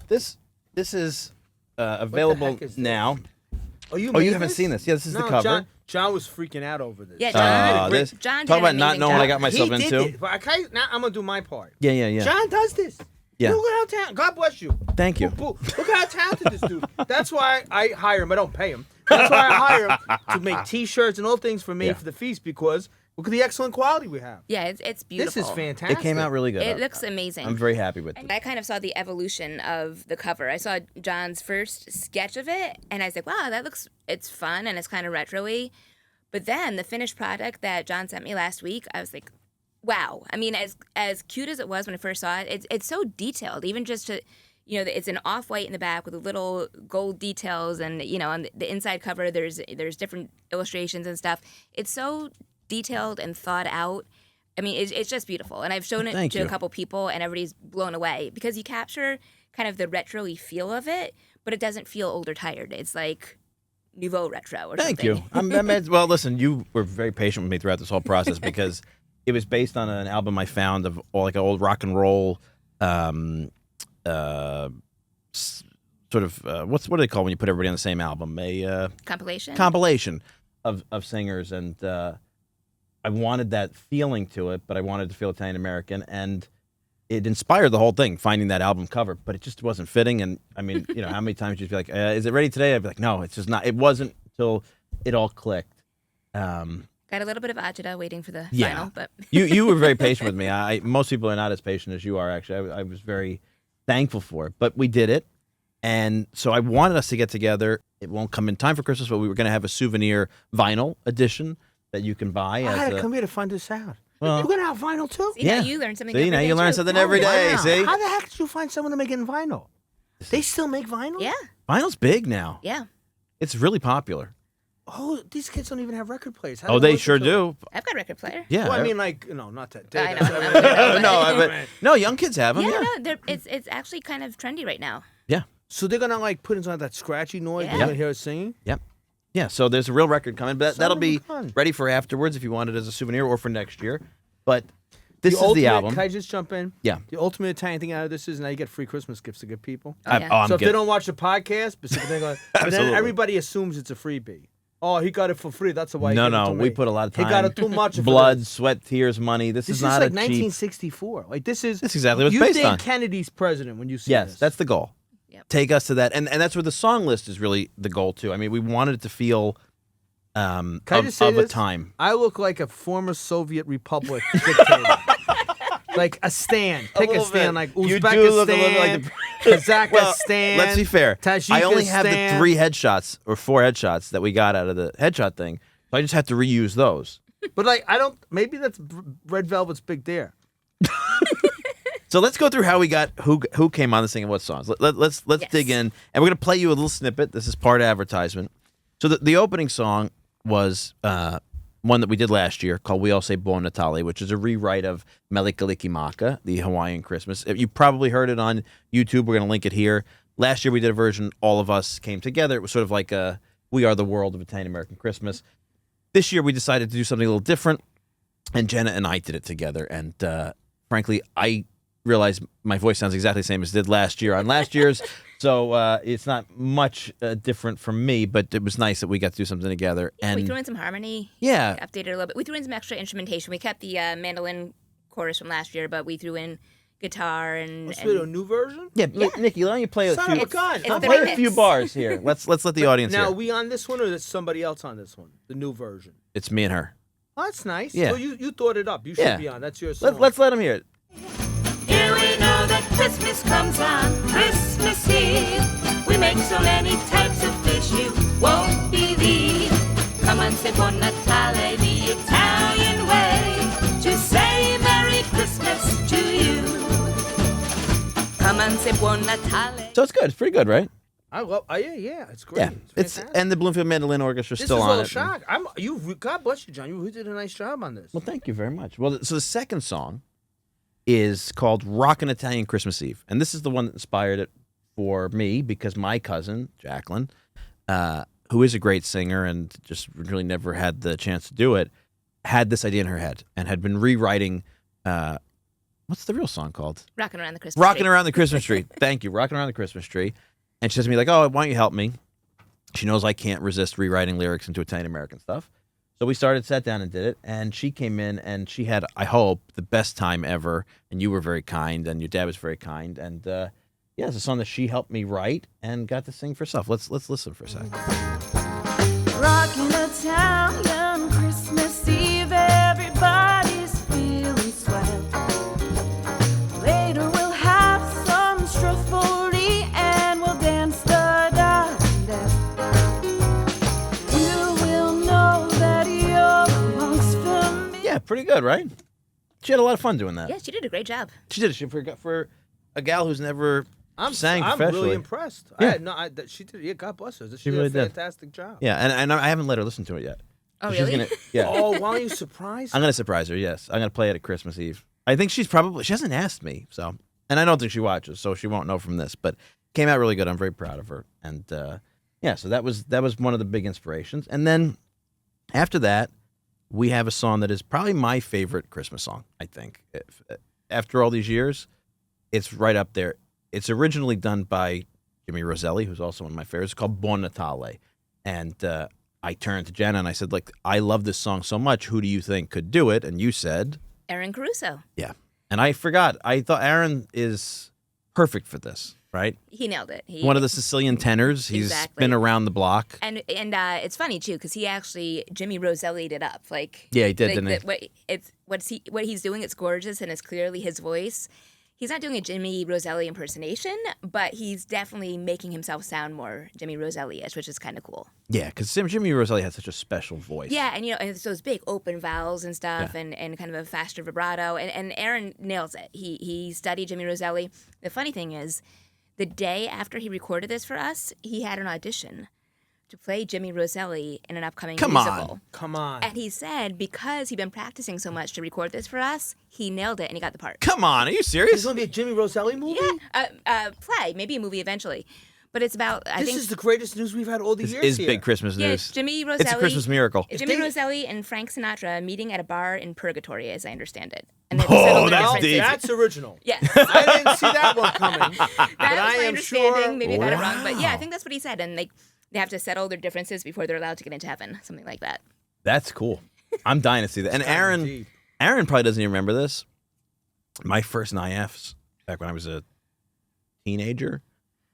this is available heck is this? now. Oh, you haven't seen this? Yeah, this is the cover. John was freaking out over this. Yeah, John. This John did talk an about not amazing knowing what I job. got myself he did into. it. But now I'm gonna do my part. Yeah. John does this. Yeah. Look at how talented. God bless you. Thank you. Look at how talented this dude. That's why I hire him. I don't pay him. That's why I hire him to make T-shirts and all things for me Yeah. for the feast because look at the excellent quality we have. Yeah, it's beautiful. This is fantastic. It came out really good. It looks amazing. I'm very happy with it. I kind of saw the evolution of the cover. I saw John's first sketch of it, and I was like, wow, it's fun, and it's kind of retro-y. But then the finished product that John sent me last week, I was like, wow. I mean, as cute as it was when I first saw it, it's so detailed. Even just to, it's an off-white in the back with the little gold details, and, on the inside cover, there's different illustrations and stuff. It's so detailed and thought out. I mean, it's just beautiful. And I've shown it to a couple people, and everybody's blown away because you capture kind of the retro-y feel of it, but it doesn't feel old or tired. It's like nouveau retro or Thank something. you. Well, listen, you were very patient with me throughout this whole process because it was based on an album I found of like an old rock and roll, sort of what do they call when you put everybody on the same album? A Compilation of singers, and I wanted that feeling to it, but I wanted to feel Italian American, and it inspired the whole thing, finding that album cover, but it just wasn't fitting. And I mean, how many times you'd be like, is it ready today? I'd be like, no, it's just not. It wasn't until it all clicked. Got a little bit of agita waiting for the Yeah. final, but You were very patient with me. Most people are not as patient as you are, actually. I was very thankful for it, but we did it. And so I wanted us to get together. It won't come in time for Christmas, but we were going to have a souvenir vinyl edition that you can buy. I had to come here to find this out. Well- You're going to have vinyl too? see, now you learn something See, every now day, you learn too. something every day. Wow. See, How the heck did you find someone to make it in vinyl? They still make vinyl? Yeah, vinyl's big now. yeah. It's really popular. Oh, these kids don't even have record players. How Oh, do they listen sure to do. I've got a record player. Yeah. Well, I mean, like, not that. I know. That's what I mean. no, no, young kids have them. Yeah, Yeah. no, it's actually kind of trendy right now. Yeah. So they're going to, like, put in some of that scratchy noise. Yeah. You're going to hear us singing? Yep. Yeah, so there's a real record coming, but Son that'll of be a gun. ready for afterwards if you want it as a souvenir or for next year. But this is ultimate, the album. Can I just jump in? Yeah. The ultimate Italian thing out of this is now you get free Christmas gifts to give people. Oh, yeah. I'm So if they getting- don't watch the podcast, but they're going, but then Absolutely. everybody assumes it's a freebie. Oh, he got it for free. That's why. No, we put a lot of time. He got it too much. for blood, this. sweat, tears, money. This This is is not like a cheap. 1964. Like this is. That's exactly what it's you based think on. Kennedy's president when you see Yes, this. that's the goal. Yep. Take us to that, and that's where the song list is really the goal too. I mean, we wanted it to feel Can I just say of a this? time. I look like a former Soviet republic dictator. Like a stand. Pick a little stand bit. like You Uzbekistan, do look a little like the- Kazakhstan. Let's be fair. I only have the Tajikistan. 3 headshots or 4 headshots that we got out of the headshot thing, so I just have to reuse those. But like I don't. Maybe that's Red Velvet's big there. So let's go through how we got who came on this thing and what songs. Let's Yes. dig in, and we're gonna play you a little snippet. This is part advertisement. So the opening song was one that we did last year called "We All Say Buon Natale," which is a rewrite of Mele Kalikimaka, the Hawaiian Christmas. You probably heard it on YouTube. We're gonna link it here. Last year we did a version. All of us came together. It was sort of like a "We Are the World" of Italian American Christmas. This year we decided to do something a little different. and Jenna and I did it together. And frankly, I realized my voice sounds exactly the same as it did last year on last year's. So it's not much different from me, but it was nice that we got to do something together. Yeah, And we threw in some harmony. Yeah. Updated a little bit. We threw in some extra instrumentation. We kept the mandolin chorus from last year, but we threw in guitar and. Let's do a new version. yeah, Nikki, let me play a Son few. of a gun. it's I'll the play a remix. few bars here. Let's let the audience Now, hear. are we on this one or is somebody else on this one? The new version. It's me and her. Oh, that's nice. Yeah. Well, you thought it up. You should Yeah. be on. That's your song. Let's let them hear it. Here we know that Christmas comes on Christmas Eve. We make so many types of fish you won't believe. Come and say Buon Natale the Italian way to say Merry Christmas to you. Come and say Buon Natale. So it's good. It's pretty good, right? I love. Yeah. It's great. Yeah. It's fantastic. And the Bloomfield Mandolin Orchestra's This still is on all it. shock. God bless you, John. You really did a nice job on this. Well, thank you very much. Well, so the second song is called Rockin' Italian Christmas Eve. And this is the one that inspired it for me because my cousin, Jacqueline, who is a great singer and just really never had the chance to do it, had this idea in her head and had been rewriting, what's the real song called? Rocking around the Christmas Rocking tree. Around the Christmas Tree. Thank you. Rocking Around the Christmas Tree. And she says to me, like, oh, why don't you help me? She knows I can't resist rewriting lyrics into Italian-American stuff. So we sat down and did it. And she came in and she had, I hope, the best time ever. And you were very kind and your dad was very kind. And yeah, it's a song that she helped me write and got to sing for herself. Let's listen for a second. Rockin' Italian Christmas Eve, everybody's feeling swell. Later we'll have some strutfully and we'll dance the dance. You will know that you're amongst familiar. Yeah, pretty good, right? She had a lot of fun doing that. Yeah, she did a great job. She did it. She forgot for a gal who's never sang I'm professionally. really impressed. Yeah. She did. Yeah, God bless her. She really did a did. fantastic job. Yeah, and I haven't let her listen to it yet. Oh, So she's really? gonna- yeah. Oh, why don't you surprise? I'm gonna surprise her. Yes, I'm gonna play it at Christmas Eve. I think she hasn't asked me, so, and I don't think she watches, so she won't know from this. But came out really good. I'm very proud of her, and yeah. So that was one of the big inspirations. And then after that, we have a song that is probably my favorite Christmas song. I think after all these years, it's right up there. It's originally done by Jimmy Roselli, who's also one of my favorites. It's called Buon Natale, and I turned to Jenna and I said, like, I love this song so much. Who do you think could do it? And you said, Aaron Caruso. yeah. And I forgot. I thought Aaron is perfect for this, right? He nailed it. One of the Sicilian tenors. He's Exactly. been around the block. And it's funny too because he actually Jimmy Roselli'd it up. Like Yeah, he did, didn't he? What he's doing. It's gorgeous and it's clearly his voice. He's not doing a Jimmy Roselli impersonation, but he's definitely making himself sound more Jimmy Roselli-ish, which is kind of cool. Yeah, because Jimmy Roselli has such a special voice. Yeah, and and it's those big open vowels and stuff, and kind of a faster vibrato. And Aaron nails it. He studied Jimmy Roselli. The funny thing is, the day after he recorded this for us, he had an audition to play Jimmy Roselli in an upcoming Come musical. on. Come on. And he said because he'd been practicing so much to record this for us, he nailed it and he got the part. Come on, are you There's serious? going to be a Jimmy Roselli movie? Yeah, play, maybe a movie eventually. But it's about, I This think, is the greatest news we've had all the This years is here. big Christmas yeah, news. Jimmy Roselli. It's a Christmas miracle. Jimmy they- Roselli and Frank Sinatra meeting at a bar in Purgatory, as I understand it. And Oh, settled their that's differences. deep. That's original. Yes. I didn't see that one coming. That but was I my am understanding. sure. Maybe I got it wrong, but yeah, Wow. I think that's what he said. And they have to settle their differences before they're allowed to get into heaven, something like that. That's cool. I'm dying to see that. And Kinda deep. Aaron probably doesn't even remember this. My first NIFs, back when I was a teenager,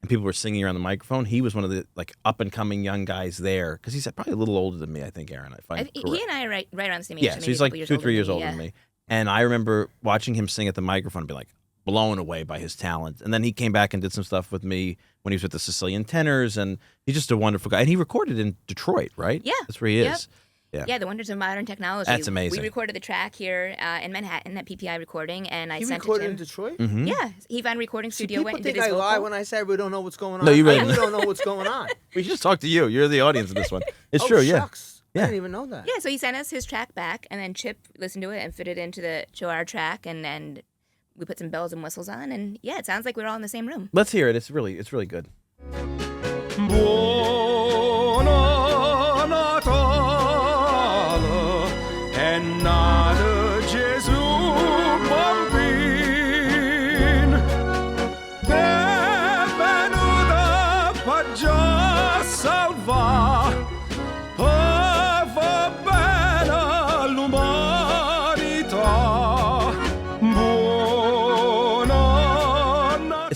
and people were singing around the microphone, he was one of the up and coming young guys there because he's probably a little older than me. I think Aaron. If I'm He correct. and I are right around the same age. Yeah, maybe so he's a like couple 2-3 years older yeah. than me. And I remember watching him sing at the microphone and be like blown away by his talent. And then he came back and did some stuff with me when he was with the Sicilian Tenors, and he's just a wonderful guy. And he recorded in Detroit, right? Yeah. That's where he Yep. is. Yeah. Yeah, the wonders of modern technology. That's amazing. We recorded the track here in Manhattan at PPI Recording, and I He sent recorded it in to him. Detroit? Mhm. Yeah, he found recording See, studio, people went and think did his I lie vocal. when I say we don't know what's going on. No, you really I really don't know what's going on. We just talked to you. You're the audience in this one. It's Oh, true, yeah. shucks. Yeah. I didn't even know that. Yeah, so he sent us his track back, and then Chip listened to it and fitted into to our track, and we put some bells and whistles on, and yeah, it sounds like we're all in the same room. Let's hear it. It's really good. Buon Natale e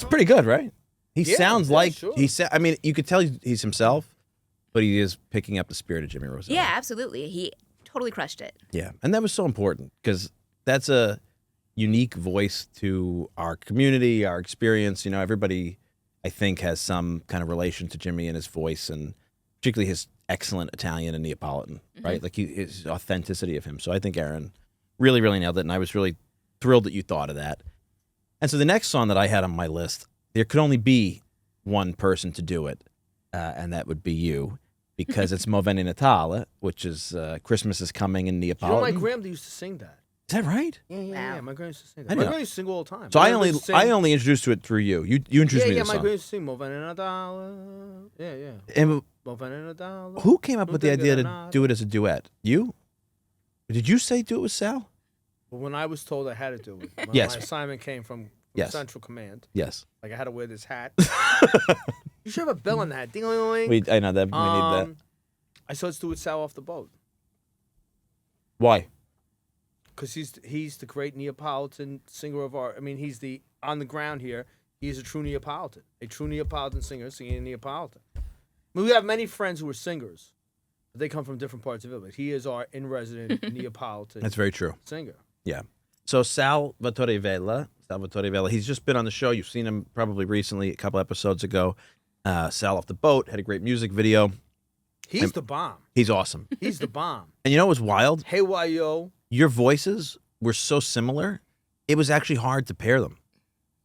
pretty good, right? He sounds like sure. I mean, you could tell he's himself, but he is picking up the spirit of Jimmy Rosella. Yeah, absolutely. He totally crushed it. Yeah, and that was so important because that's a unique voice to our community, our experience. You know, everybody, I think, has some kind of relation to Jimmy and his voice, and particularly his excellent Italian and Neapolitan, right? Like his authenticity of him. So I think Aaron really, really nailed it, and I was really thrilled that you thought of that. And so the next song that I had on my list, there could only be one person to do it, and that would be you, because it's Movene Natale, which is Christmas is coming in You know, Neapolitan. my grandmother used to sing that. Is that right? Yeah. My grandma used to sing that. I My know. grandma used to sing all the time. So My I grandma only used to I sing- only introduced to it through you. You introduced me to Yeah, the my song. grandma used to sing Movene Natale. Yeah. And Movene Natale. who came up with the Non idea tengo to nada. do it as a duet? You? Did you say do it with Sal? But when I was told I had to do it, Yes. my assignment came from Yes. Central Command. Yes. Like I had to wear this hat. You should have a bell on that. Ding-a-ling-a-ling. I know that. We need that. I saw let's do it Sal off the boat. Why? Because he's the great Neapolitan singer of our. I mean, he's the on the ground here. He's a true Neapolitan singer singing in Neapolitan. I mean, we have many friends who are singers, but they come from different parts of Italy. He is our in-resident Neapolitan That's very true. singer. Yeah. So Salvatore Vela, he's just been on the show. You've seen him probably recently, a couple episodes ago. Sal off the boat, had a great music video. He's the bomb. He's awesome. He's the bomb. And you know what was wild? Hey, yo. Your voices were so similar, it was actually hard to pair them.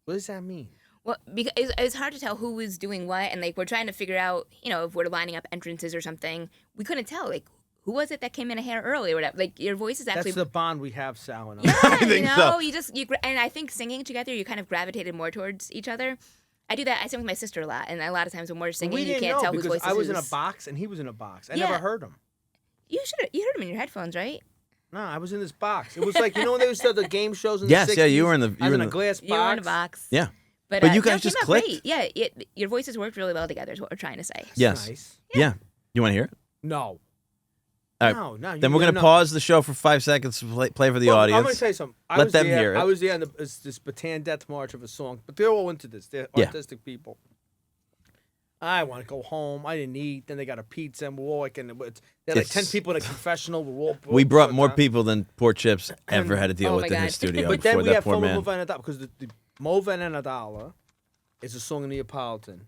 What does that mean? Well, because it's hard to tell who was doing what, and like we're trying to figure out, you know, if we're lining up entrances or something. We couldn't tell, like, who was it that came in a hair early or whatever. Like your voice is actually. That's the bond we have, Sal and I. Yeah, I think you know, so. and I think singing together, you kind of gravitated more towards each other. I do that. I sing with my sister a lot, and a lot of times when we're singing, We you didn't can't know tell whose because voice is I was in a whose. box and he was in a box. I Yeah. never heard him. You heard him in your headphones, right? No, I was in this box. It was like, you know when they used to have the game shows in Yes, the 60s? yeah, you were in the- I you was were in in a the- glass box. You were in a box. Yeah. But you no, guys it just came out clicked. great. Yeah, your voices worked really well together is what we're trying to say. That's Yes. Nice. Yeah. You want to hear it? No. All right. No. Then we're going to pause the show for 5 seconds to play for the audience. I'm going to tell you something. Let them hear it. I was there in this Bataan Death March of a song, but they're all into this. They're Yeah. artistic people. I want to go home. I didn't eat. Then they got a pizza, and we're all like, they're like 10 people in a confessional. We're all We brought more down. people than poor Chips ever had to deal Oh with my in his God. studio But then before we that have poor fun with man. Movene Natale because the Movene Natale is a song in Neapolitan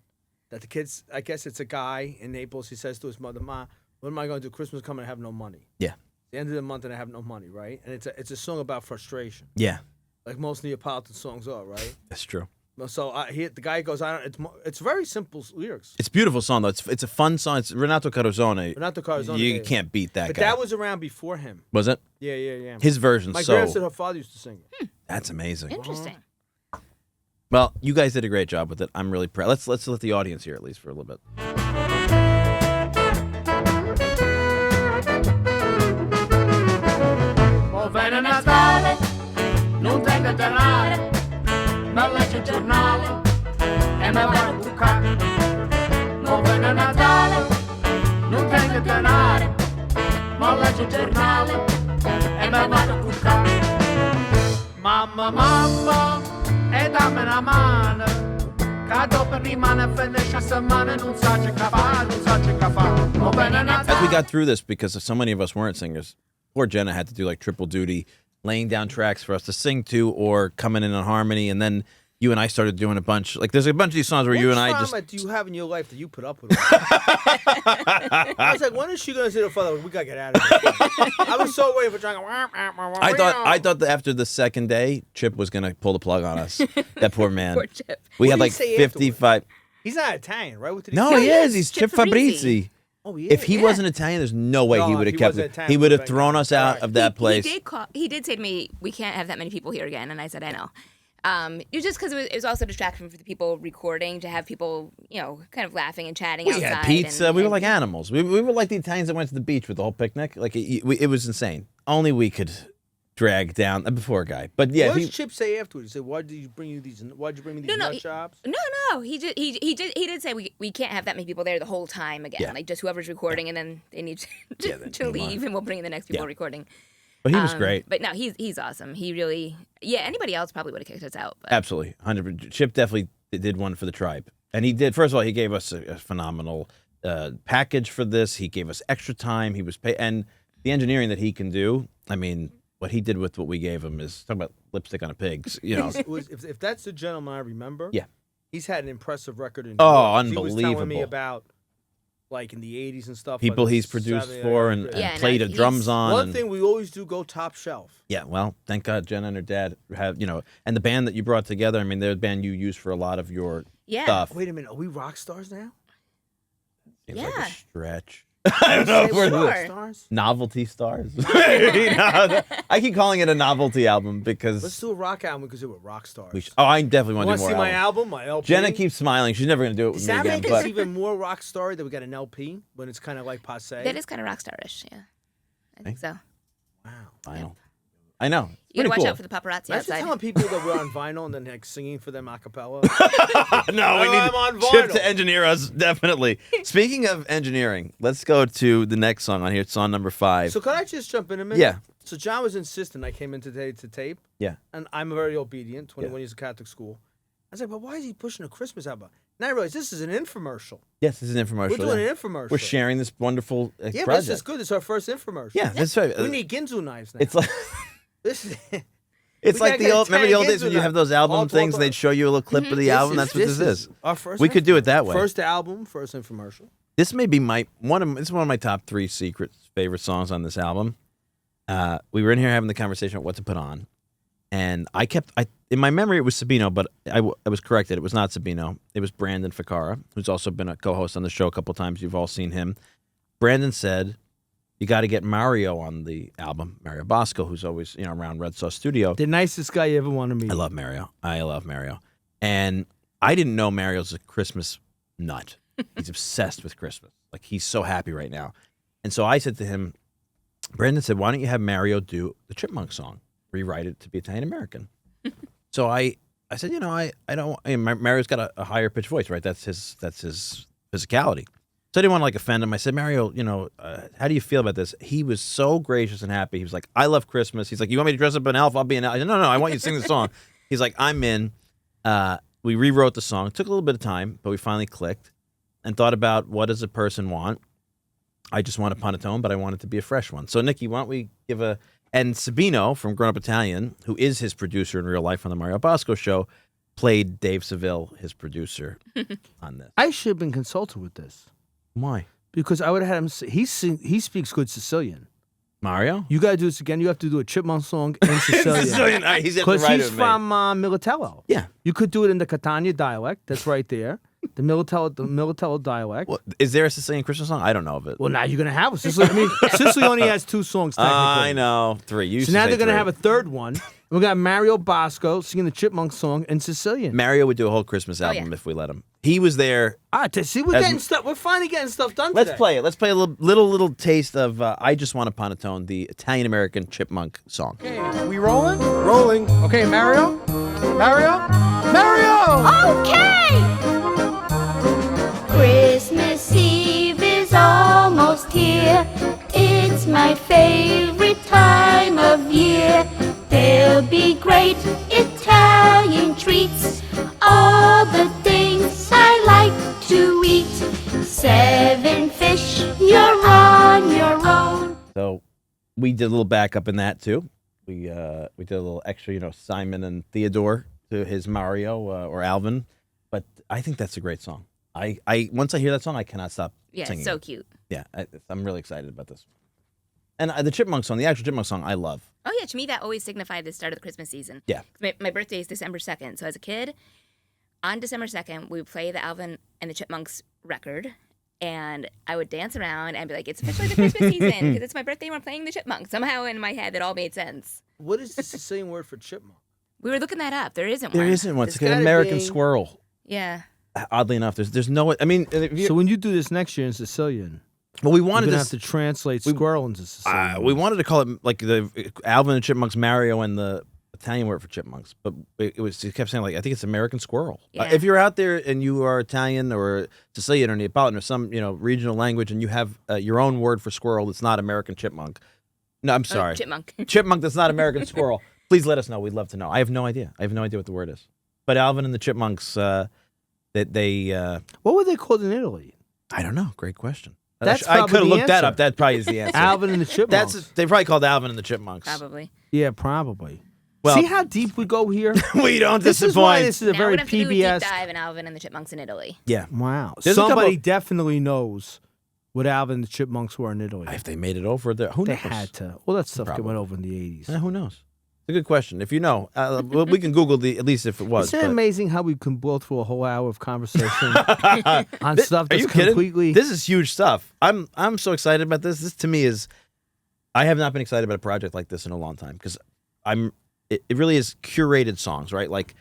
that the kids, I guess it's a guy in Naples, he says to his mother, Ma, what am I going to do? Christmas is coming, I have no money. Yeah. The end of the month and I have no money, right? And it's a song about frustration, Yeah, like most Neapolitan songs are, right? that's true. So the guy goes, it's very simple lyrics. It's a beautiful song, though. It's a fun song. It's Renato Carosone. Renato Carosone, You yeah. can't beat that But guy. that was around before him. Was it? Yeah. His version. My So grandma said her father used to sing it. that's amazing. Interesting. Well, you guys did a great job with it. I'm really proud. Let's let the audience hear at least for a little bit. Movene Natale, non tengo denaro, non leggo il giornale e mi vado a bucare. Movene Natale, non tengo denaro, non leggo il giornale e mi vado a bucare. Mamma, e dammi una mano, che dopo rimane felice a settimana, non so che fare, Movene Natale. As we got through this, because so many of us weren't singers, poor Jenna had to do like triple duty, laying down tracks for us to sing to or coming in on harmony. And then you and I started doing a bunch. Like there's a bunch of these songs where you and I just. What trauma do you have in your life that you put up with? I was like, when is she going to say to her father, we got to get out of here? I was so waiting for trying to. I thought that after the second day, Chip was gonna pull the plug on us. That poor man. Poor Chip. We What had did like he say 55. He's not Italian, right? What did he No, say? he is. He's Chip Chip Fabrizi. Fabrizi. Oh, he If is? he wasn't Italian, there's no way No, he would if have he kept wasn't it. Italian, He we would have would've thrown been us out right. of that place. He did say to me, we can't have that many people here again. And I said, I know. It was just because it was also a distraction for the people recording to have people, you know, kind of laughing and chatting We outside. had pizza. and- We were and- like animals. We were like the Italians that went to the beach with the whole picnic. Like it was insane. Only we could drag down before a guy. But yeah, What he, did Chip say afterwards? He said, "Why did you bring me these nut jobs?" No. He did say we can't have that many people there the whole time again. Yeah. Like just whoever's recording, and then they need to, Yeah, then to move on. leave, and we'll bring in the next people Yeah. recording. but he was great. But no, he's awesome. He really, yeah. Anybody else probably would have kicked us out. But Absolutely, 100%. Chip definitely did one for the tribe. And he did, first of all, he gave us a phenomenal package for this. He gave us extra time. He was and the engineering that he can do, I mean, what he did with what we gave him is, talk about lipstick on a pig, you know. If that's the gentleman I remember, Yeah. he's had an impressive record in New Oh, York. He was telling me unbelievable. about, like, in the 80s and stuff. People like he's produced 70s, for and Yeah, played no, the drums on. One and- thing we always do, go top shelf. Yeah, well, thank God Jenna and her dad have, you know, and the band that you brought together, I mean, they're the band you use for a lot of your Yeah. stuff. Wait a minute, are we rock stars now? Seems like Yeah. a stretch. I don't know if we're Sure. Rock stars? novelty stars. You know, I keep calling it a novelty album because Let's do a rock album because we're rock stars. I definitely You want want to to do see more my albums. album, my LP? Jenna keeps smiling. She's never going to do it with Does me that again. make us But even more rock star that we got an LP when it's kind of like passe? That is kind of rock starish. Yeah, I think so. Wow. I know. You Pretty gotta watch cool. out for the paparazzi Imagine outside. telling people that we're on vinyl and then like singing for them a cappella. No, we Oh, need I'm on Chip vinyl. to engineer us, definitely. Speaking of engineering, let's go to the next song on here. It's song number 5. So could I just jump in a minute? Yeah. So John was insistent. I came in today to tape, Yeah. and I'm very obedient. 21 years of Catholic school. I was like, but why is he pushing a Christmas album? And I realized this is an infomercial. Yes, this is an infomercial. We're doing yeah. an infomercial. We're sharing this wonderful Yeah, but this project. is good. It's our first infomercial. Yeah, that's right. We need Ginzu knives now. It's like This is it's We like gotta the get old. Remember the old tag days when Ginzu you knife. have those album All things? 12 They'd show you a little clip of the album. That's what this is. Our first. We could do it that way. First album, first infomercial. This may be one of my top 3 secret favorite songs on this album. We were in here having the conversation about what to put on, and in my memory it was Sabino, but I was corrected. It was not Sabino. It was Brandon Ficarra, who's also been a co-host on the show a couple times. You've all seen him. Brandon said, "You got to get Mario on the album, Mario Bosco, who's always around Red Sauce Studio." The nicest guy you ever want to meet. I love Mario. And I didn't know Mario's a Christmas nut. He's obsessed with Christmas. Like, he's so happy right now. And so I said to him, Brandon said, why don't you have Mario do the Chipmunk song? Rewrite it to be Italian American. So I said, Mario's got a higher pitched voice, right? That's his physicality. So I didn't want to offend him. I said, Mario, how do you feel about this? He was so gracious and happy. He was like, I love Christmas. He's like, you want me to dress up an elf? I'll be an elf. I said, no, I want you to sing the song. He's like, I'm in. We rewrote the song. It took a little bit of time, but we finally clicked and thought about what does a person want. I just want a panettone, but I want it to be a fresh one. So, Nikki, why don't we give and Sabino from Grown Up Italian, who is his producer in real life on the Mario Bosco show, played Dave Seville, his producer, on this. I should have been consulted with this Why? because I would have had him. He speaks good Sicilian. Mario? You got to do this again. You have to do a Chipmunk song in Sicilian. All right, he's Because right he's from Militello. Yeah. You could do it in the Catania dialect. That's right there. The Militello dialect. Well, is there a Sicilian Christmas song? I don't know of it. Well, now you're going to have it. Sicily only has 2 songs, technically. I know. 3. You used So to now say they're going to 3. have a third one. We got Mario Bosco singing the Chipmunk song in Sicilian. Mario would do a whole Christmas album if we let him. He was there. See, we're As- getting stuff. We're finally getting stuff done Let's today. play it. Let's play a little taste of I Just Want a Panettone, the Italian-American Chipmunk song. We rolling? Rolling. Okay, Mario? Mario! Okay! Christmas Eve is almost here. It's my favorite time of year. There'll be great Italian treats, all the things I like to eat. 7 fish, you're on your own. So we did a little backup in that too. We did a little extra, Simon and Theodore to his Mario or Alvin. But I think that's a great song. I once I hear that song, I cannot stop Yeah, singing. so it. cute. Yeah, I'm really excited about this. And the Chipmunk song, the actual Chipmunk song, I love. Oh yeah, to me that always signified the start of the Christmas season. Yeah. My birthday is December 2nd, so as a kid, on December 2nd, we would play the Alvin and the Chipmunks record, and I would dance around and be like, it's officially the Christmas season, because it's my birthday and we're playing the Chipmunks. Somehow in my head, it all made sense. What is the Sicilian word for chipmunk? We were looking that up. There isn't one. There isn't one. It's There's like an gotta American be- squirrel. Yeah. Oddly enough, there's no. I mean, if you, So when you do this next year in Sicilian, well, we you're wanted gonna to. have to translate squirrel into Sicilian. We wanted to call it like the Alvin and Chipmunks, Mario, and the Italian word for chipmunks, but it kept saying I think it's American squirrel. Yeah. If you're out there and you are Italian or Sicilian or Neapolitan or some regional language and you have your own word for squirrel that's not American chipmunk, no, I'm sorry, Chipmunk. chipmunk that's not American squirrel. Please let us know. We'd love to know. I have no idea. I have no idea what the word is. But Alvin and the Chipmunks, They What were they called in Italy? I don't know. Great question. That's I probably could have the looked that answer. up. That probably is the answer. Alvin and the Chipmunks. They probably called Alvin and the Chipmunks. Probably. Yeah, probably. Well- See how deep we go here? We don't This disappoint. is why this is a Now very we're gonna have to do a PBS. deep dive in Alvin and the Chipmunks in Italy. Yeah. Wow. There's a Somebody couple- definitely knows what Alvin and the Chipmunks were in Italy. If they made it over there, who They knows? had to. Well, that stuff Probably. went over in the 80s. Who knows? It's a good question. If you know, we can Google at least if it was. Isn't it but- amazing how we can blow through a whole hour of conversation on stuff Are that's you kidding? completely... This is huge stuff. I'm so excited about this. This to me is, I have not been excited about a project like this in a long time because it really is curated songs, right? Like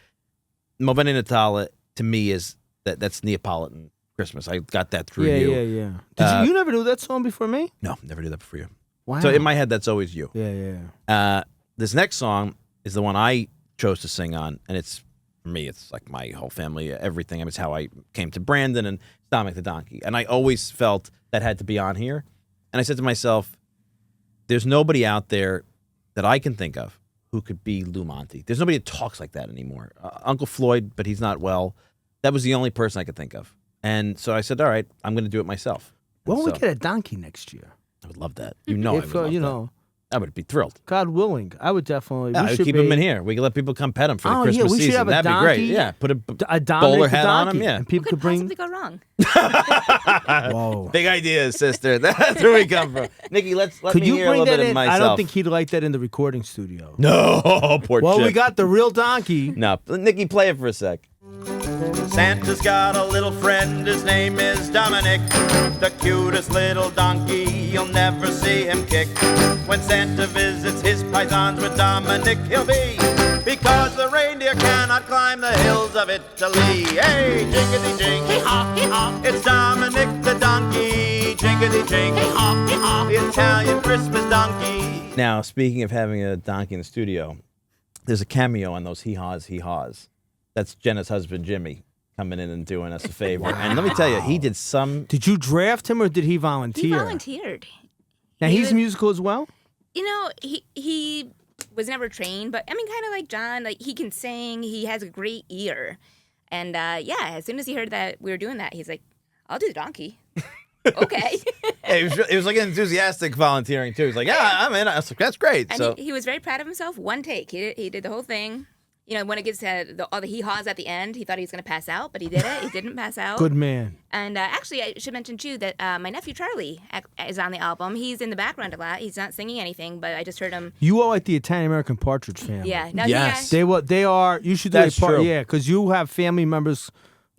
Buon Natale to me is that's Neapolitan Christmas. I got that through you. Yeah. Did you never knew that song before me? No, never did that before you. Wow. So in my head, that's always you. Yeah. This next song is the one I chose to sing on, and it's for me. It's like my whole family, everything. I mean, it's how I came to Brandon and Dominic the Donkey, and I always felt that had to be on here. And I said to myself, "There's nobody out there that I can think of who could be Lou Monte. There's nobody that talks like that anymore. Uncle Floyd, but he's not well. That was the only person I could think of. And so I said, all right, I'm going to do it myself. Why don't we So- get a donkey next year? I would love that. You know, I If, would love you that. know, I would be thrilled. God willing, I would definitely. Yeah, we I would should keep be, him in here. We could let people come pet him for the Oh, yeah, Christmas we should season. have a That'd be great. donkey. Yeah, put a A Dominic bowler the hat on donkey, him. Yeah. and people What could could bring. possibly go wrong? Whoa. Big ideas, sister. That's where we come from. Nikki, let Could me you hear a bring little that bit of in? myself. I don't think he'd like that in the recording studio. No, poor Well, Chip. we got the real donkey. No, Nikki, play it for a sec. Santa's got a little friend, his name is Dominic, the cutest little donkey, you'll never see him kick. When Santa visits his pythons with Dominic he'll be, because the reindeer cannot climb the hills of Italy. Hey, jinkity jink, it's Dominic the donkey, jinkity jink, the Italian Christmas donkey. Now, speaking of having a donkey in the studio, there's a cameo on those hee-haws, hee-haws. That's Jenna's husband, Jimmy, coming in and doing us a favor. And let me tell you, he did some... Did you draft him or did he volunteer? He volunteered. Now He he's was- musical as well. You know, he was never trained, but I mean, kind of like John. Like he can sing. He has a great ear, and yeah, as soon as he heard that we were doing that, he's like, "I'll do the donkey." Okay. It was like enthusiastic volunteering, too. He's like, yeah, I'm in. I was like, that's great. And So he was very proud of himself. One take. He did the whole thing. You know, when it gets to all the hee-haws at the end, he thought he was going to pass out, but he did it. He didn't pass out. Good man. And actually, I should mention, too, that my nephew Charlie is on the album. He's in the background a lot. He's not singing anything, but I just heard him. You are like the Italian American Partridge family. Yeah. No, Yes. He, They are. You should do That's a part. true. Yeah, because you have family members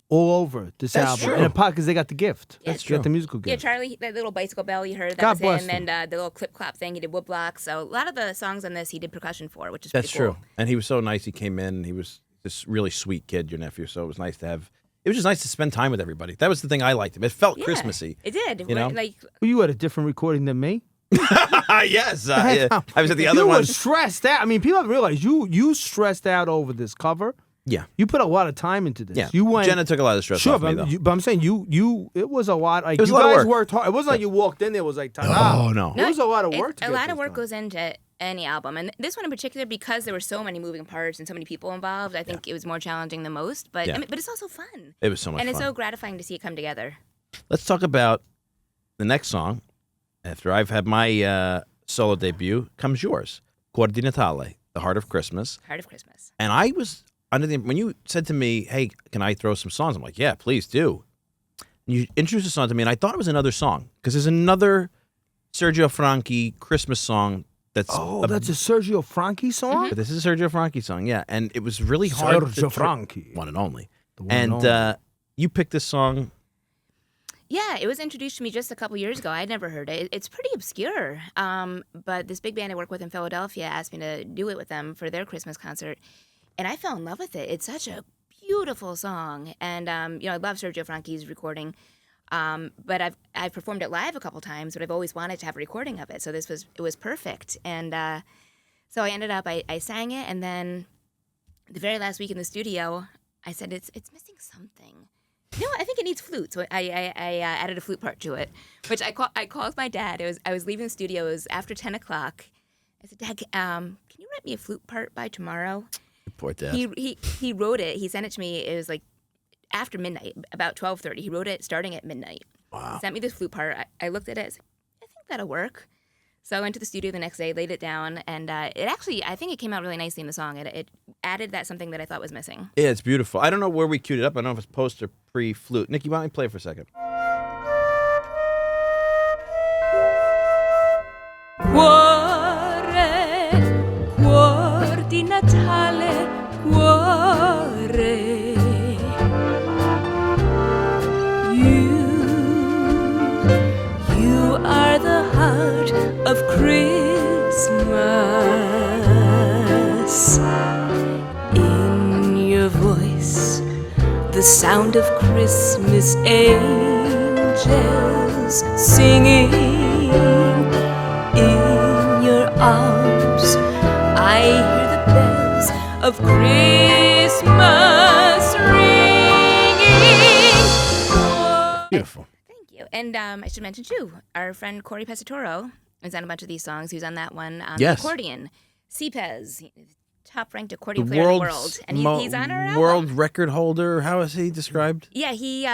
all over this That's album. true. And a part because they got the gift. That's You got the musical yeah, gift. Charlie, that little bicycle bell you heard, that God was bless him. him. And the little clip-clop thing, he did wood blocks. So a lot of the songs on this, he did percussion for, which is that's pretty cool. true. And he was so nice. He came in. He was this really sweet kid, your nephew. So it was nice to have. It was just nice to spend time with everybody. That was the thing I liked him. It felt Yeah, Christmassy. It did. You know? Like, Well, you had a different recording than me. Yes. I was at the other you one. were stressed out. I mean, people don't realize you stressed out over this cover. Yeah. You put a lot of time into this. Yeah. You went. Jenna took a lot of the stress Sure, off me, but, though. but I'm saying you. It was a lot. Like It was you a lot of guys work. worked hard. It wasn't like you walked in there. It was like ta-da. Oh, no. It was a lot of work. A lot of work goes into any album, and this one in particular, because there were so many moving parts and so many people involved, I think it was more challenging than most. But Yeah. I mean, but it's also fun, It was so much and it's fun. so gratifying to see it come together. Let's talk about the next song. After I've had my solo debut, comes yours, Cuore di Natale, The Heart of Christmas. Heart of Christmas. And I was under the when you said to me, "Hey, can I throw some songs?" I'm like, "Yeah, please do." And you introduced a song to me, and I thought it was another song because there's another Sergio Franchi Christmas song that's. Oh, that's a Sergio Franchi song. But this is a Sergio Franchi song, yeah, and it was really hard. Sergio Franchi. One and only. one and And only. you picked this song. Yeah, it was introduced to me just a couple years ago. I'd never heard it. It's pretty obscure. But this big band I work with in Philadelphia asked me to do it with them for their Christmas concert. And I fell in love with it. It's such a beautiful song. And, you know, I love Sergio Franchi's recording. But I've performed it live a couple times, but I've always wanted to have a recording of it. So it was perfect. And so I ended up, I sang it. And then the very last week in the studio, I said, it's missing something. You know what? I think it needs flute, so I added a flute part to it, which I called my dad. I was leaving the studio. It was after 10 o'clock. I said, Dad, can you write me a flute part by tomorroor? Poor Dad. He wrote it. He sent it to me. It was like after midnight, about 12:30. He wrote it starting at midnight. Wow. He sent me this flute part. I looked at it. I was like, I think that'll work. So I went to the studio the next day, laid it down, and it actually, I think it came out really nicely in the song. It added that something that I thought was missing. Yeah, it's beautiful. I don't know where we queued it up. I don't know if it's post or pre-flute. Nikki, why don't you play it for a second? Cuore, cuor di Natale, cuore. You are the heart of Christmas. In your voice, the sound of Christmas angels singing. In your arms, I hear the bells of Christmas ringing. Beautiful. Thank you. And I should mention, too, our friend Corey Pesatoro is on a bunch of these songs. He was on that one, Yes. the accordion. CPEZ, top-ranked accordion player in the world. And he's on our album. world record holder. How is he described? Yeah, he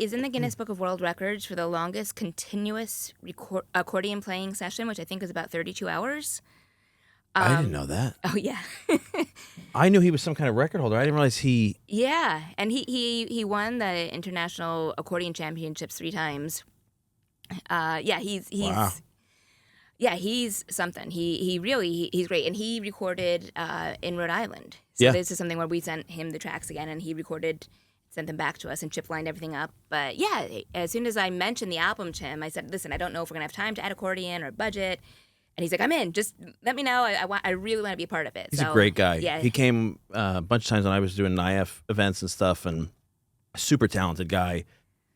is in the Guinness Book of World Records for the longest continuous accordion playing session, which I think is about 32 hours. I didn't know that. Oh, yeah. I knew he was some kind of record holder. I didn't realize he... Yeah, and he won the International Accordion Championships 3 times. He's Wow. Yeah, he's something. He's great, and he recorded in Rhode Island. So Yeah. this is something where we sent him the tracks again, and he recorded, sent them back to us, and chip lined everything up. But yeah, as soon as I mentioned the album to him, I said, "Listen, I don't know if we're gonna have time to add accordion or budget." And he's like, "I'm in. Just let me know. I really want to be a part of it." He's a great guy. Yeah, He came a bunch of times when I was doing NIAF events and stuff, and super talented guy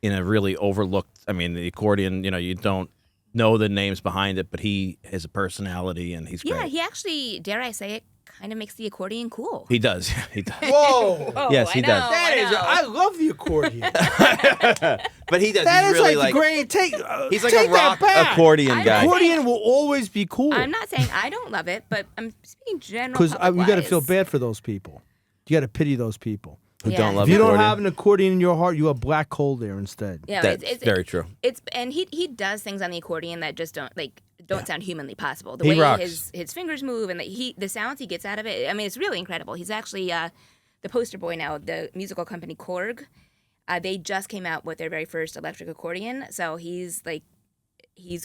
in a really overlooked, I mean, the accordion, you don't know the names behind it, but he has a personality, and he's great. yeah. He actually, dare I say it, kind of makes the accordion cool. He does. He does. Whoa. Oh, Yes, he I does. know, That I is, know. I love the accordion. But he does. That He's is really like the great. he's like take a that rock back. accordion I'm guy. not- Accordion will always be cool. I'm not saying I don't love it, but I'm speaking general. Because you got to public-wise. feel bad for those people. You got to pity those people. Who Yeah. don't love If you don't accordion. have an accordion in your heart, you have black coal there instead. Yeah, That's very true. And he does things on the accordion that just don't sound humanly possible. The He way rocks. his fingers move and the sounds he gets out of it. I mean, it's really incredible. He's actually the poster boy now. The musical company Korg, they just came out with their very first electric accordion. So he's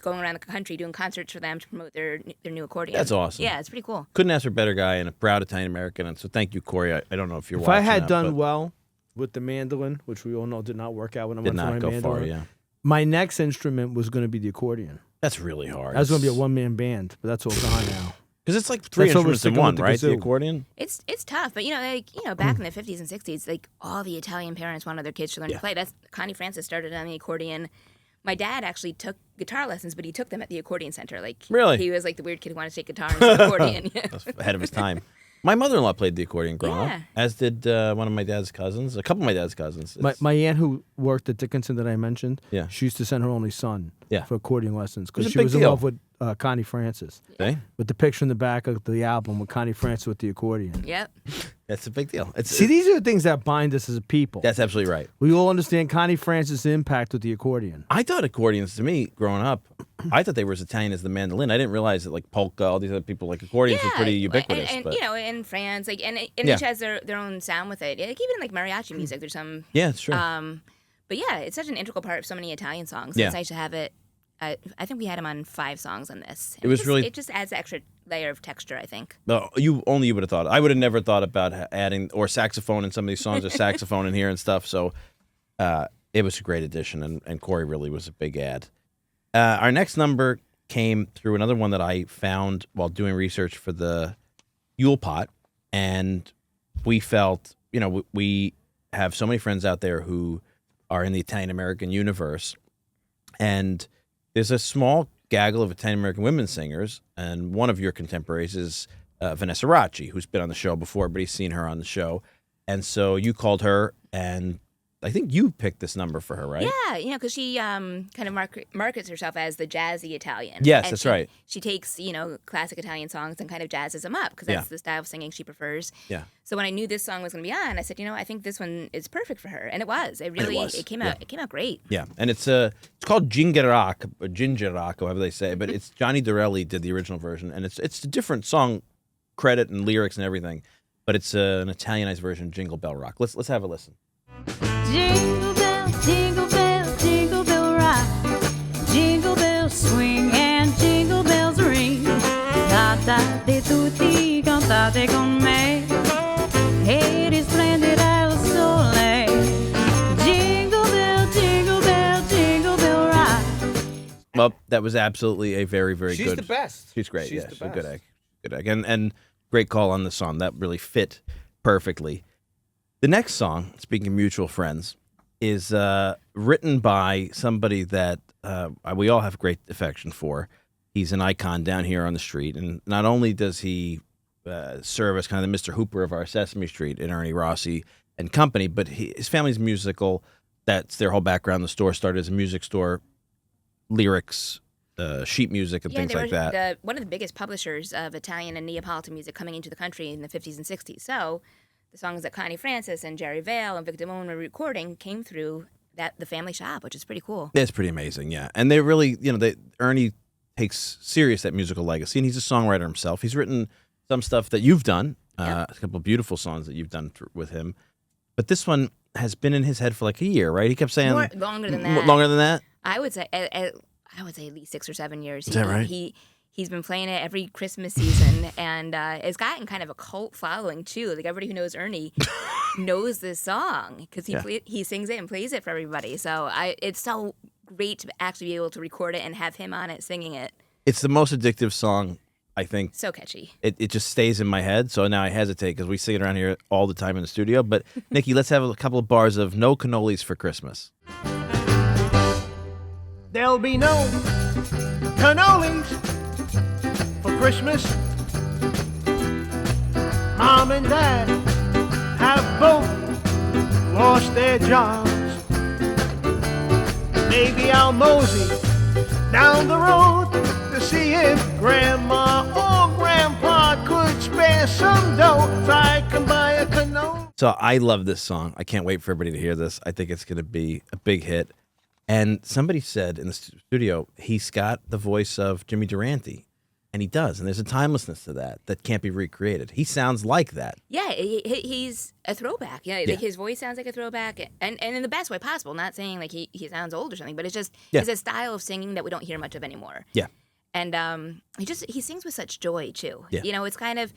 going around the country doing concerts for them to promote their new accordion. That's awesome. Yeah, it's pretty cool. Couldn't ask for a better guy and a proud Italian American. And so thank you, Corey. I don't know if you're If watching I had that, done but well with the mandolin, which we all know did not work out when I did went for not my go mandolin, far, yeah. my next instrument was going to be the accordion. That's really hard. I was going to be a one-man band, but that's all gone now. Because it's like three That's what we're instruments in sticking one, with the right? The kazoo. accordion? It's tough, but back in the 50s and 60s, all the Italian parents wanted their kids to learn to play. That's Connie Francis started on the accordion. My dad actually took guitar lessons, but he took them at the accordion center. Really? He was like the weird kid who wanted to take guitar and the accordion. Yeah. That's ahead of his time. My mother-in-law played the accordion growing Yeah. up, as did one of my dad's cousins, a couple of my dad's cousins. My aunt who worked at Dickinson that I mentioned, Yeah. she used to send her only son Yeah. for accordion lessons It was because a she big was in deal. love with Connie Francis. See? With the picture in the back of the album with Connie Francis with the accordion. Yep. That's a big deal. See, these are the things that bind us as a people. That's absolutely right. We all understand Connie Francis' impact with the accordion. I thought accordions, to me, growing up, I thought they were as Italian as the mandolin. I didn't realize that, like, polka, all these other people, like, accordions was pretty ubiquitous. And but in France, and Yeah. each has their own sound with it. Like even in mariachi music, there's some. yeah, it's true. But yeah, it's such an integral part of so many Italian songs. Yeah. It's nice to have it. I think we had him on 5 songs on this. It was really- It just adds an extra layer of texture, I think. No, you would have thought. I would have never thought about adding or saxophone in some of these songs, or saxophone in here and stuff. So it was a great addition, and Corey really was a big add. Our next number came through another one that I found while doing research for the Yule Pot, and we felt, we have so many friends out there who are in the Italian American universe, and there's a small gaggle of Italian American women singers, and one of your contemporaries is Vanessa Racci, who's been on the show before, but he's seen her on the show. And so you called her, and I think you picked this number for her, right? Yeah, because she kind of markets herself as the jazzy Italian. Yes, And that's right. She takes, classic Italian songs and kind of jazzes them up because that's the style of singing she prefers. Yeah. So when I knew this song was going to be on, I said, I think this one is perfect for her, and it was. It came out. It came out great. Yeah, and it's called Gingerock, or Gingerock, however they say it, but it's Johnny Dorelli did the original version, and it's a different song credit and lyrics and everything, but it's an Italianized version of Jingle Bell Rock. Let's have a listen. Jingle bell rock. Jingle bells swing and jingle bells ring. Cantate tutti, cantate con me. E risplendere al sole. Jingle bell, jingle bell, jingle bell rock. Well, that was absolutely a very, very good. She's the best. She's great. She's Yeah, the she's a good best. egg. Good egg. And great call on the song. That really fit perfectly. The next song, speaking of mutual friends, is written by somebody that we all have great affection for. He's an icon down here on the street. And not only does he serve as kind of the Mr. Hooper of our Sesame Street in Ernie Rossi and company, but his family's musical. That's their whole background. The store started as a music store, lyrics, sheet music, and things like that. One of the biggest publishers of Italian and Neapolitan music coming into the country in the 50s and 60s. So the songs that Connie Francis and Jerry Vale and Vic Damone were recording came through the family shop, which is pretty cool. It's pretty amazing, yeah. And they really, Ernie takes serious that musical legacy, and he's a songwriter himself. He's written some stuff that you've done, a couple of beautiful songs that you've done with him. But this one has been in his head for like a year, right? He kept saying Longer than that. Longer than that? I would say at least 6 or 7 years. Is that right? He's been playing it every Christmas season, and it's gotten kind of a cult following too. Like everybody who knows Ernie knows this song because he sings it and plays it for everybody. So it's so great to actually be able to record it and have him on it singing it. It's the most addictive song, I think. So catchy. It just stays in my head. So now I hesitate because we sing it around here all the time in the studio. But Nikki, let's have a couple of bars of No Cannolis for Christmas. There'll be no cannolis for Christmas. Mom and Dad have both lost their jobs. Maybe I'll mosey down the road to see if Grandma or Grandpa could spare some dough so I can buy a cannoli. So I love this song. I can't wait for everybody to hear this. I think it's going to be a big hit. And somebody said in the studio, he's got the voice of Jimmy Durante. And he does. And there's a timelessness to that can't be recreated. He sounds like that. Yeah, he's a throwback. Yeah, like his voice sounds like a throwback. And in the best way possible. Not saying like he sounds old or something, but it's just it's a style of singing that we don't hear much of anymore. Yeah. And he sings with such joy, too. Yeah. It's kind of,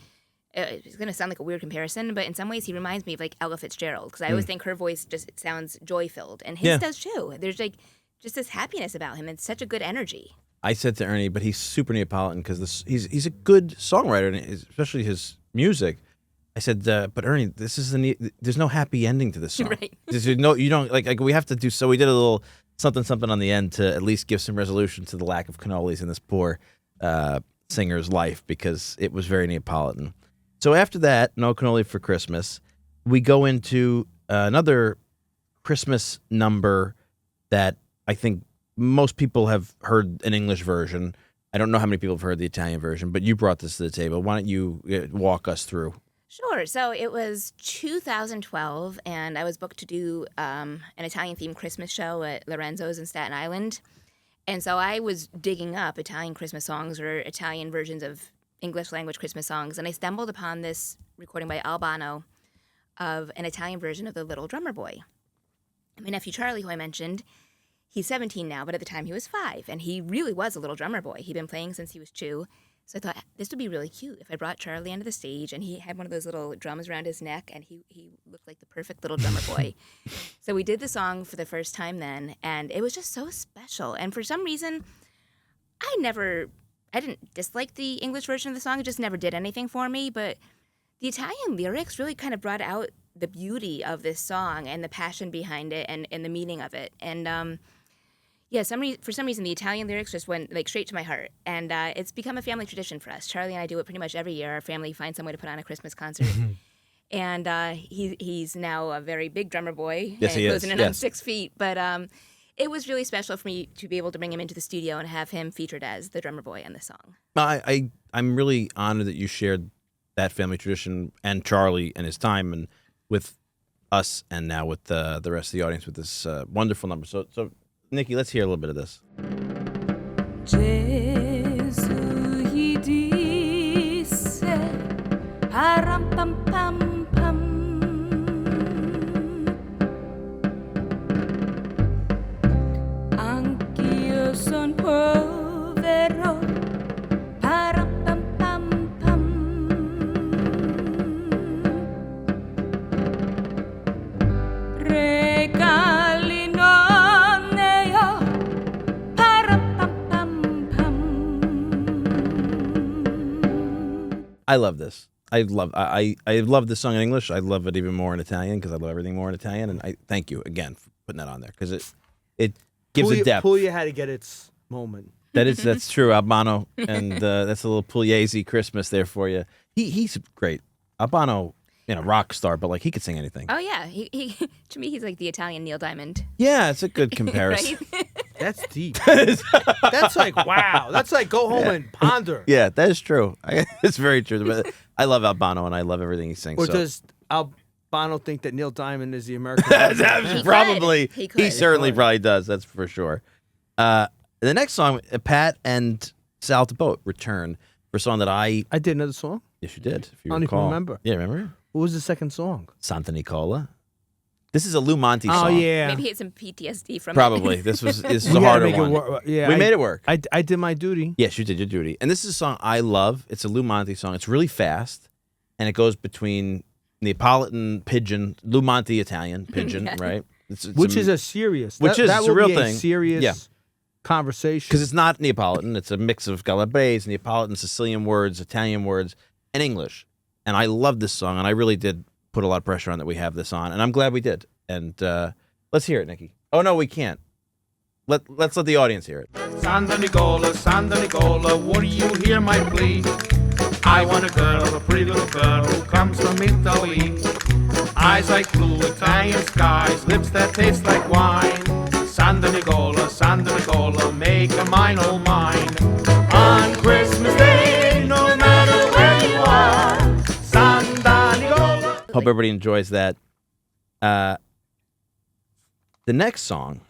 it's going to sound like a weird comparison, but in some ways he reminds me of like Ella Fitzgerald, because I always think her voice just sounds joy-filled, and his does too. There's like just this happiness about him and such a good energy. I said to Ernie, but he's super Neapolitan because he's a good songwriter, and especially his music. I said, but Ernie, there's no happy ending to this song. Right. You don't like we have to do. So we did a little something on the end to at least give some resolution to the lack of cannolis in this poor singer's life, because it was very Neapolitan. So after that, No Cannoli for Christmas, we go into another Christmas number that I think most people have heard an English version. I don't know how many people have heard the Italian version, but you brought this to the table. Why don't you walk us through? Sure. So it was 2012, and I was booked to do an Italian-themed Christmas show at Lorenzo's in Staten Island. And so I was digging up Italian Christmas songs or Italian versions of English-language Christmas songs, and I stumbled upon this recording by Albano of an Italian version of The Little Drummer Boy. My nephew Charlie, who I mentioned, he's 17 now, but at the time he was 5, and he really was a little drummer boy. He'd been playing since he was 2. So I thought, this would be really cute if I brought Charlie onto the stage, and he had one of those little drums around his neck, and he looked like the perfect little drummer boy. So we did the song for the first time then, and it was just so special. And for some reason, I didn't dislike the English version of the song. It just never did anything for me. But the Italian lyrics really kind of brought out the beauty of this song and the passion behind it and the meaning of it. And for some reason, the Italian lyrics just went like straight to my heart. And it's become a family tradition for us. Charlie and I do it pretty much every year. Our family finds some way to put on a Christmas concert. And he's now a very big drummer boy. Yes, he is. Closing in on 6 feet. But it was really special for me to be able to bring him into the studio and have him featured as the drummer boy on the song. I'm really honored that you shared that family tradition and Charlie and his time and with us and now with the rest of the audience with this wonderful number. So Nikki, let's hear a little bit of this. Gesù gli disse, param pam pam pam, anch'io son povero, param pam pam pam, regali non ne ho, param pam pam pam. I love this. I love this song in English. I love it even more in Italian because I love everything more in Italian. And I thank you again for putting that on there because it gives a depth. Puglia had to get its moment. That's true, Albano, and that's a little Pugliese Christmas there for you. He's great. Albano, rock star, but like he could sing anything. Oh, yeah. He to me, he's like the Italian Neil Diamond. Yeah, it's a good comparison. Right? That's deep. That's like, wow. That's like go home and ponder. Yeah, that is true. It's very true. But I love Albano and I love everything he sings. Or so. does Albano think that Neil Diamond is the American? Probably. He could. He certainly probably does. That's for sure. The next song, Pat and Sal the Boat return for a song that I did another song. Yes, you did. If you I don't even recall. remember. Yeah, remember? What was the second song? Santa Nicola. This is a Lou Monte Oh song. yeah, Maybe he had some PTSD from Probably. it. This is We a had to harder make it one. work. Yeah, We made it work. I did my duty. Yes, you did your duty. And this is a song I love. It's a Lou Monte song. It's really fast, and it goes between Neapolitan pidgin, Lou Monte Italian pidgin, right? It's Which is a serious. Which that, is that it's will a real be thing. A serious Yeah. conversation. Because it's not Neapolitan. It's a mix of Calabrese, Neapolitan, Sicilian words, Italian words, and English. And I love this song, and I really did put a lot of pressure on that we have this on, and I'm glad we did. And let's hear it, Nikki. Oh, no, we can't. Let's let the audience hear it. Santa Nicola, what do you hear my plea? I want a girl, a pretty little girl who comes from Italy. Eyes like blue Italian skies, lips that taste like wine. Santa Nicola, make her mine, oh mine. On Christmas Day, no matter where you are, Santa Nicola. Hope everybody enjoys that. The next song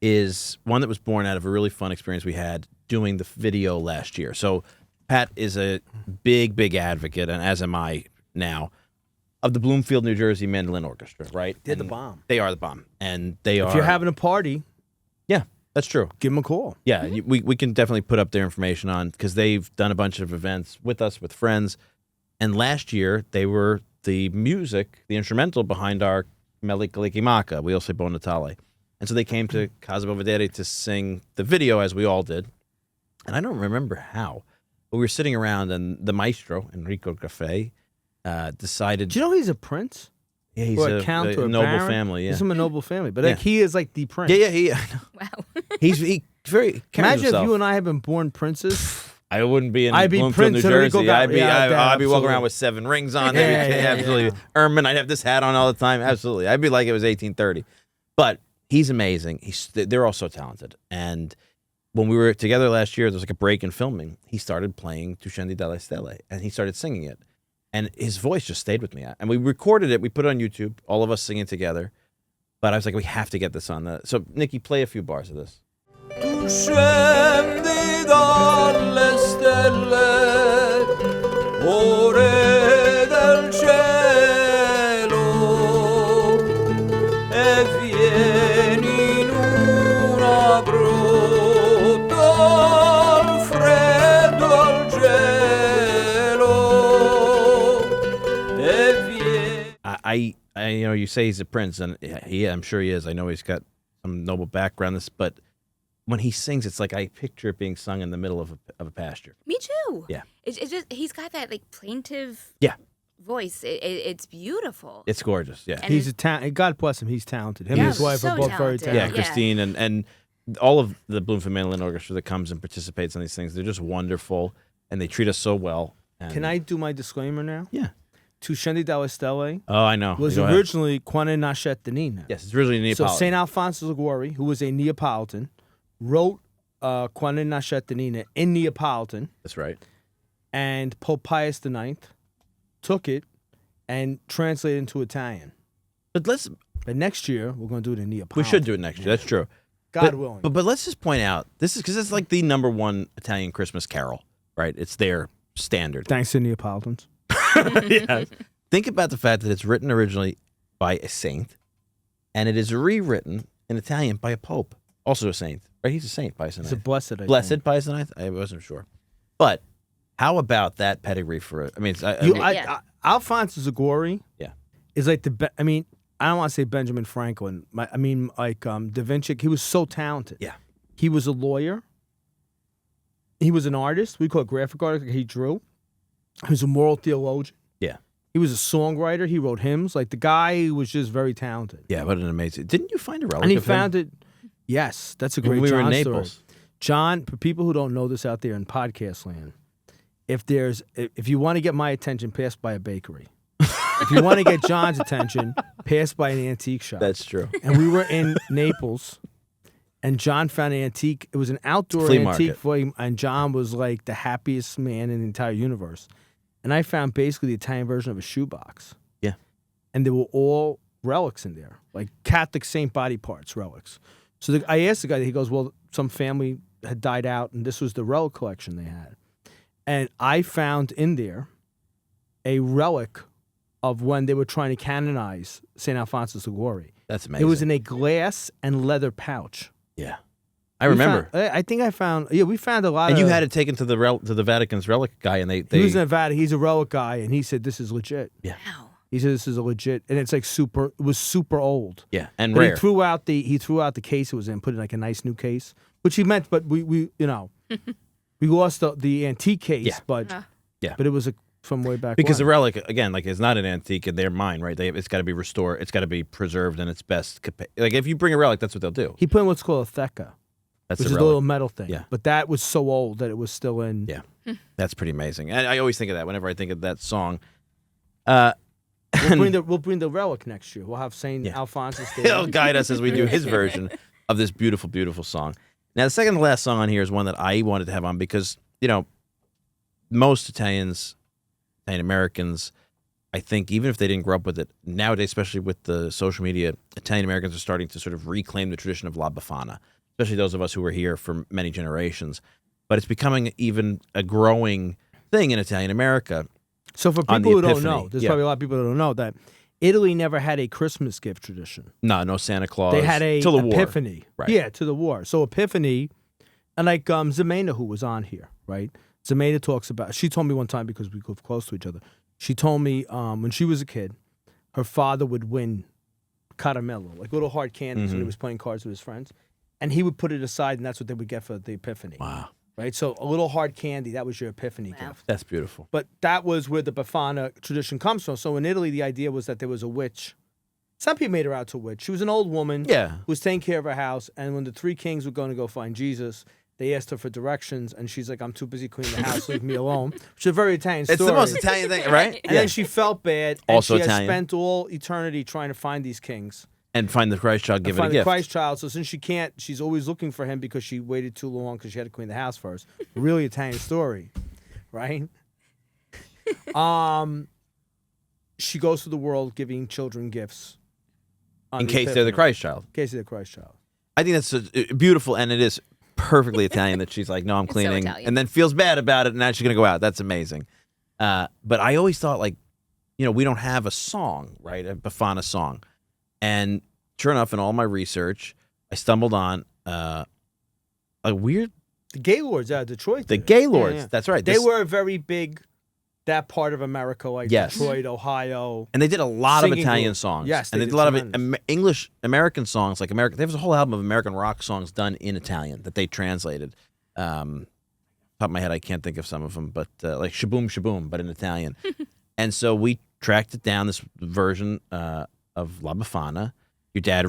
is one that was born out of a really fun experience we had doing the video last year. So Pat is a big advocate, and as am I now, of the Bloomfield, New Jersey Mandolin Orchestra, right? They're the And bomb. They are the bomb. And they are... If you're having a party, Yeah, that's true. give them a call. Yeah, we can definitely put up their information on, because they've done a bunch of events with us, with friends. And last year, they were the music, the instrumental behind our Melikalikimaka, We All Say Buon Natale. And so they came to Casa Belvedere to sing the video, as we all did. And I don't remember how, but we were sitting around, and the maestro, Enrico Cafe, decided... Do you know he's a prince? Yeah, he's Or a count or a noble baron? family, yeah. He's from a noble family, but Yeah. like he is like the prince. Yeah, Wow. he very carries Imagine himself. if you and I had been born princes. I wouldn't be in I'd be Bloomfield, New Prince Enrico Jersey. Gal- I'd be yeah, I'd be walking absolutely. around with 7 rings on. Yeah, Every- yeah, absolutely. yeah. Ermine, I'd have this hat on all the time. Absolutely. I'd be like it was 1830. But he's amazing. They're all so talented. And when we were together last year, there was like a break in filming. He started playing Tu scendi dalle stelle, and he started singing it. And his voice just stayed with me. And we recorded it. We put it on YouTube, all of us singing together. But I was like, we have to get this on the... So, Nikki, play a few bars of this. Tu scendi dalle stelle, ore del cielo, e vieni in una grotta al freddo al gelo, e vieni... I you say he's a prince, and I'm sure he is. I know he's got some noble background, but when he sings, it's like I picture it being sung in the middle of a pasture. Me too. Yeah. It's just, he's got that like plaintive Yeah. voice. It's beautiful. It's gorgeous. Yeah. And He's a talent. God bless him. He's talented. Him Yeah, and his wife so are both very talented. Yeah, talented. Christine and all of the Bloomfield Mandolin Orchestra that comes and participates in these things, they're just wonderful, and they treat us so well. And Can I do my disclaimer now? Yeah. Tu scendi dalle stelle Oh, I know. was Go ahead. originally Quando nascette Nina. Yes, it's originally Neapolitan. So St. Alphonsus Liguori, who was a Neapolitan, wrote Quando nascette Nina in Neapolitan, That's right. and Pope Pius IX took it and translated it into Italian. But But next year, we're going to do it in Neapolitan. we should do it next year. That's true. God willing. But let's just point out, this is because it's like the #1 Italian Christmas carol, right? It's their standard. Thanks to Neapolitans. Yeah. Think about the fact that it's written originally by a saint, and it is rewritten in Italian by a pope, also a saint, right? He's a saint, Pius IX. It's a blessed. I think. Blessed Pius IX? I wasn't sure. But how about that pedigree for it? I mean, Alphonsus Liguori Yeah. is like I don't want to say Benjamin Franklin. Da Vinci. He was so talented. Yeah. He was a lawyer. He was an artist. We call it graphic artist. He drew. He was a moral theologian. Yeah. He was a songwriter. He wrote hymns. Like the guy was just very talented. Yeah, what an amazing. Didn't you find a relic And he of him? found it. Yes, that's a When great we were in John Naples. story. John, for people who don't know this out there in podcast land, if you want to get my attention, pass by a bakery. If you want to get John's attention, pass by an antique shop. That's true. And we were in Naples, and John found an antique. It was an outdoor Flea antique market. flea, and John was like the happiest man in the entire universe. And I found basically the Italian version of a shoebox. Yeah. And they were all relics in there, like Catholic saint body parts relics. So I asked the guy, he goes, well, some family had died out, and this was the relic collection they had. And I found in there a relic of when they were trying to canonize St. Alphonsus Liguori. That's amazing. It was in a glass and leather pouch. Yeah. I remember. I think I found, we found a lot And of. you had it taken to the Vatican's relic guy, and they He was in Nevada. He's a relic guy, and he said, this is legit. Yeah. Wow. He said this is a legit, and it's like super. It was super old. Yeah, and But rare. he threw out the case it was in, put it in like a nice new case, which he meant. But we we lost the antique case, Yeah. but Yeah. but it was from way back Because the when. relic, again, like it's not an antique in their mind, right? It's got to be restored. It's got to be preserved in its best. Like if you bring a relic, that's what they'll do. He put in what's called a theca, That's which the is a relic. little metal thing. Yeah. But that was so old that it was still in. Yeah, that's pretty amazing. And I always think of that whenever I think of that song. We'll bring the relic next year. We'll have Saint Yeah. Alphonsus. He'll guide us as we do his version of this beautiful, beautiful song. Now, the second to last song on here is one that I wanted to have on because, most Italian Americans, I think, even if they didn't grow up with it, nowadays, especially with the social media, Italian Americans are starting to sort of reclaim the tradition of La Befana, especially those of us who were here for many generations. But it's becoming even a growing thing in Italian America. So for On the people who don't Epiphany, know, there's yeah. probably a lot of people who don't know that Italy never had a Christmas gift tradition. No Santa Claus. They had a till the war. Epiphany. Right. Yeah, to the war. So Epiphany, and like Zemena, who was on here, right? Zemena talks about, she told me one time, because we live close to each other, she told me when she was a kid, her father would win caramello, like little hard candies when he was playing cards with his friends. And he would put it aside, and that's what they would get for the Epiphany. Wow. Right? So a little hard candy, that was your Epiphany gift. That's beautiful. But that was where the Befana tradition comes from. So in Italy, the idea was that there was a witch. Some people made her out to a witch. She was an old woman Yeah. who was taking care of her house. And when the three kings were going to go find Jesus, they asked her for directions. And she's like, I'm too busy cleaning the house. Leave me alone. Which is a very Italian story. It's the most Italian thing, right? And then she felt bad. And Also she Italian. has spent all eternity trying to find these kings. And find the Christ child, give it a Find the gift. Christ child. So since she can't, she's always looking for him because she waited too long because she had to clean the house first. Really Italian story, right? She goes through the world giving children gifts. on in the case they're the Epiphany. Christ child. In case they're the Christ child. I think that's beautiful, and it is perfectly Italian that she's like, no, I'm so cleaning, Italian. and then feels bad about it, and now she's going to go out. That's amazing. But I always thought, like, we don't have a song, right? A Befana song. And sure enough, in all my research, I stumbled on a weird, The Gaylords out of Detroit. the did it. Gaylords. Yeah, yeah. That's right. They This- were very big, that part of America, like Yes. Detroit, Ohio. And they did a lot of Singing Italian group. songs. Yes, and they they did did a lot of tremendous. English American songs, like American. There was a whole album of American rock songs done in Italian that they translated. Top of my head, I can't think of some of them, but like Shaboom Shaboom, but in Italian. And so we tracked it down, this version of La Befana. Your dad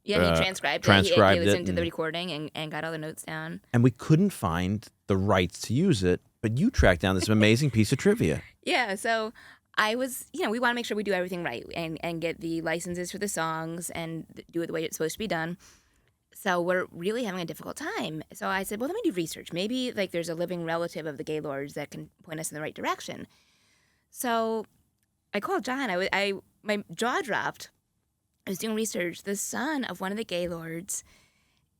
Yeah, he transcribed it. transcribed He was it into the and- recording and got all the notes down. and we couldn't find the rights to use it. But you tracked down this amazing piece of trivia. Yeah, so I was, we want to make sure we do everything right and get the licenses for the songs and do it the way it's supposed to be done. So we're really having a difficult time. So I said, well, let me do research. Maybe there's a living relative of the Gaylords that can point us in the right direction. So I called John. My jaw dropped. I was doing research. The son of one of the Gaylords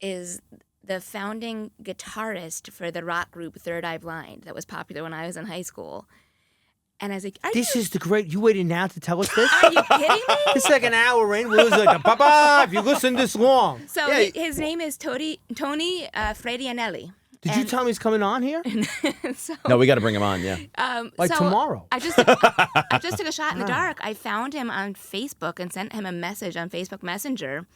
is the founding guitarist for the rock group Third Eye Blind that was popular when I was in high school. And I was like, This is the great. You waited now to tell us this? Are you kidding me? It's like an hour in. It was like, Papa, if you listen this long. So his name is Tony Fredianelli. Did you tell me he's coming on here? So, No, we got to bring him on. Yeah. Like tomorrow. I just took a shot in the dark. I found him on Facebook and sent him a message on Facebook Messenger.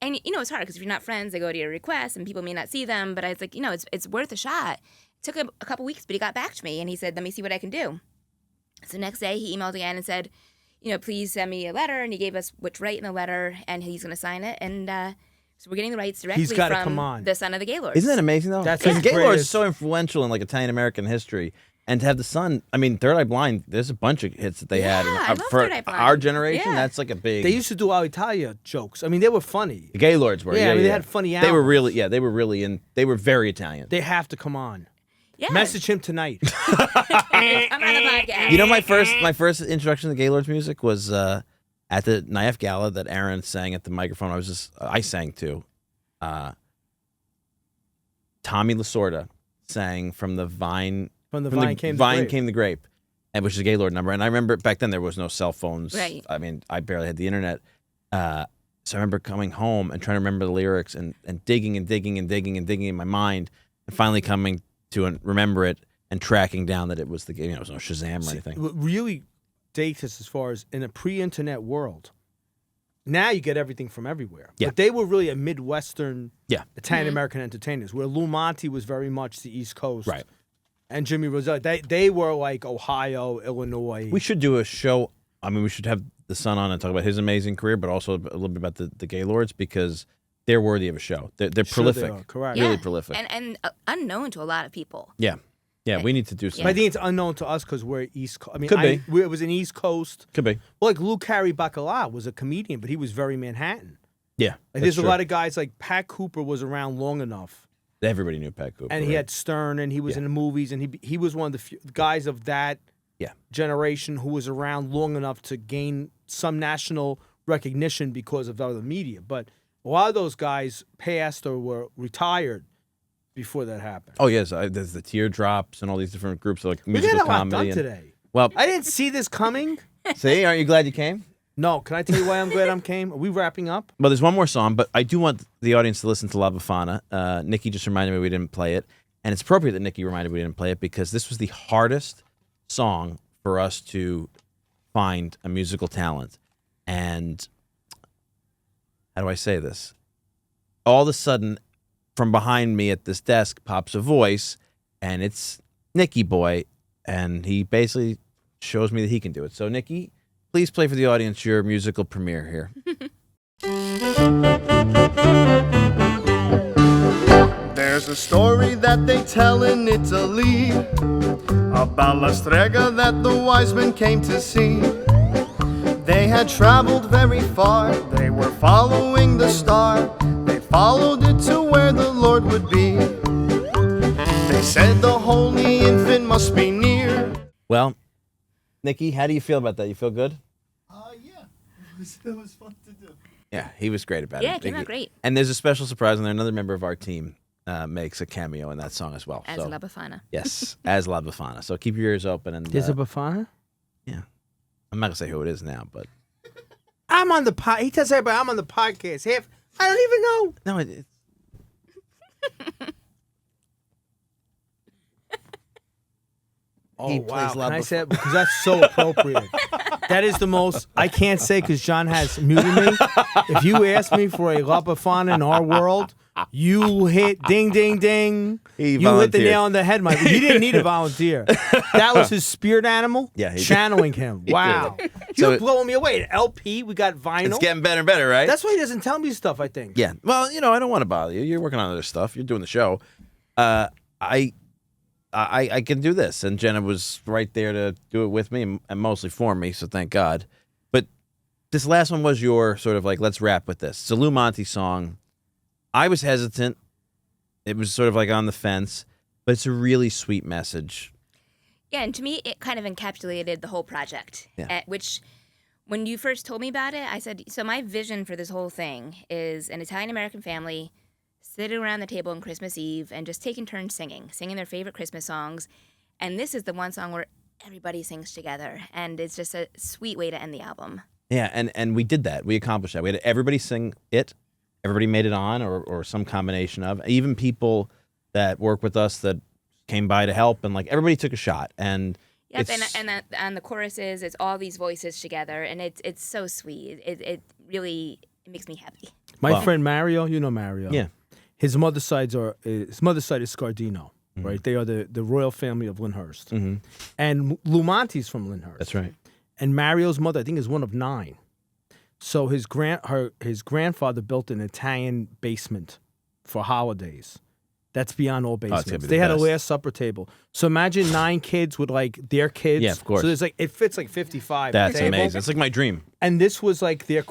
And it's hard because if you're not friends, they go to your requests and people may not see them. But I was like, it's worth a shot. It took a couple weeks, but he got back to me and he said, let me see what I can do. So next day he emailed again and said, please send me a letter. And he gave us what to write in the letter and he's going to sign it. And so we're getting the rights directly from the son of the Gaylords. Isn't that amazing though? That's because the Gaylord is greatest. so influential in Italian American history, and to have the son. I mean, Third Eye Blind. There's a bunch of hits that they had. I love for Third Eye Blind. our generation, Yeah. that's like a big. They used to do Alitalia jokes. I mean, they were funny. the Gaylords were. Yeah, Yeah, I mean, they had funny They were albums. really. Yeah, they were really in. They were very Italian. They have to come on. Yeah. Message him tonight. I'm on the podcast. You know, my first introduction to Gaylord's music was at the NIAF Gala that Aaron sang at the microphone. I sang too. Tommy Lasorda sang from the Vine. From the Vine Came the Vine Grape. Came the Grape, and which is a Gaylord number. And I remember back then there was no cell phones. Right. I mean, I barely had the internet. So I remember coming home and trying to remember the lyrics and digging and digging and digging and digging in my mind, and finally coming to remember it and tracking down that it was the it was no Shazam or anything. What really dates us as far as in a pre-internet world. Now you get everything from everywhere. Yeah. But they were really a Midwestern Yeah. Italian American entertainers, where Lou Monte was very much the East Coast. Right. And Jimmy Roselle, they were like Ohio, Illinois. We should do a show. I mean, we should have the son on and talk about his amazing career, but also a little bit about the Gaylords because they're worthy of a show. They're Sure prolific. they are, correct. Really prolific. And unknown to a lot of people. Yeah. Yeah, we need to do But I something. think it's unknown to us because we're East Coast. I mean, Could be. it was an East Coast. Could be. Well, like Lou Carey Bacala was a comedian, but he was very Manhattan. Yeah. Like that's there's true. a lot of guys like Pat Cooper was around long enough. Everybody knew Pat Cooper. And he right? had Stern, and he was Yeah. in the movies, and he was one of the few guys of that Yeah. generation who was around long enough to gain some national recognition because of other media. But a lot of those guys passed or were retired before that happened. Oh, yes. There's the Teardrops and all these different groups like We musical got a lot comedy. done today. Well, I didn't see this coming. see, aren't you glad you came? No, can I tell you why I'm glad I came? Are we wrapping up? Well, there's one more song, but I do want the audience to listen to La Befana. Nikki just reminded me we didn't play it, and it's appropriate that Nikki reminded me we didn't play it because this was the hardest song for us to find a musical talent. And how do I say this? All of a sudden, from behind me at this desk pops a voice, and it's Nikki Boy, and he basically shows me that he can do it. So, Nikki, please play for the audience your musical premiere here. There's a story that they tell in Italy about La Strega that the wise men came to see. They had traveled very far, they were following the star. They followed it to where the Lord would be. They said the holy infant must be near. Well, Nikki, how do you feel about that? You feel good? Yeah, it was fun to do. Yeah, he was great about Yeah, it. it came out great. And there's a special surprise in there. Another member of our team makes a cameo in that song as well. As so, La Befana. yes, as La Befana. So keep your ears open. And There's a Bafana? yeah, I'm not gonna say who it is now, but I'm on the pod. He tells everybody I'm on the podcast. I don't even know. no, it's Oh, He wow. plays La Can I say Befana. it? Because that's so appropriate. That is the most, I can't say because John has muted me. If you ask me for a La Befana in our world, you hit ding, ding, ding. He You hit the volunteered. nail on the head, Mike. You didn't need a volunteer. That was his spirit animal. Yeah, he did. channeling him. Wow. So You're blowing me away. LP, we got vinyl. it's getting better and better, right? That's why he doesn't tell me stuff, I think. Yeah. Well, I don't want to bother you. You're working on other stuff. You're doing the show. I I can do this. And Jenna was right there to do it with me and mostly for me, so thank God. But this last one was your sort of like, let's wrap with this. It's a Lou Monte song. I was hesitant. It was sort of like on the fence, but it's a really sweet message. Yeah, and to me, it kind of encapsulated the whole project, which when you first told me about it, I said, so my vision for this whole thing is an Italian-American family sitting around the table on Christmas Eve and just taking turns singing their favorite Christmas songs. And this is the one song where everybody sings together, and it's just a sweet way to end the album. Yeah, and we did that. We accomplished that. We had everybody sing it. Everybody made it on or some combination of. Even people that work with us that came by to help, and like everybody took a shot. And yep, and the choruses, it's all these voices together, and it's so sweet. It really makes me happy. My friend Mario, you know Mario. Yeah. His mother's side is Scardino, right? They are the royal family of Lyndhurst. Mm-hmm. And Lou Monte's from Lyndhurst. That's right. And Mario's mother, I think, is one of 9. So his grandfather built an Italian basement for holidays. That's beyond all basements. They had a Last Supper table. So imagine 9 kids with like their kids. Yeah, of course. So there's like it fits like 55. That's amazing. It's like my dream. And this was like their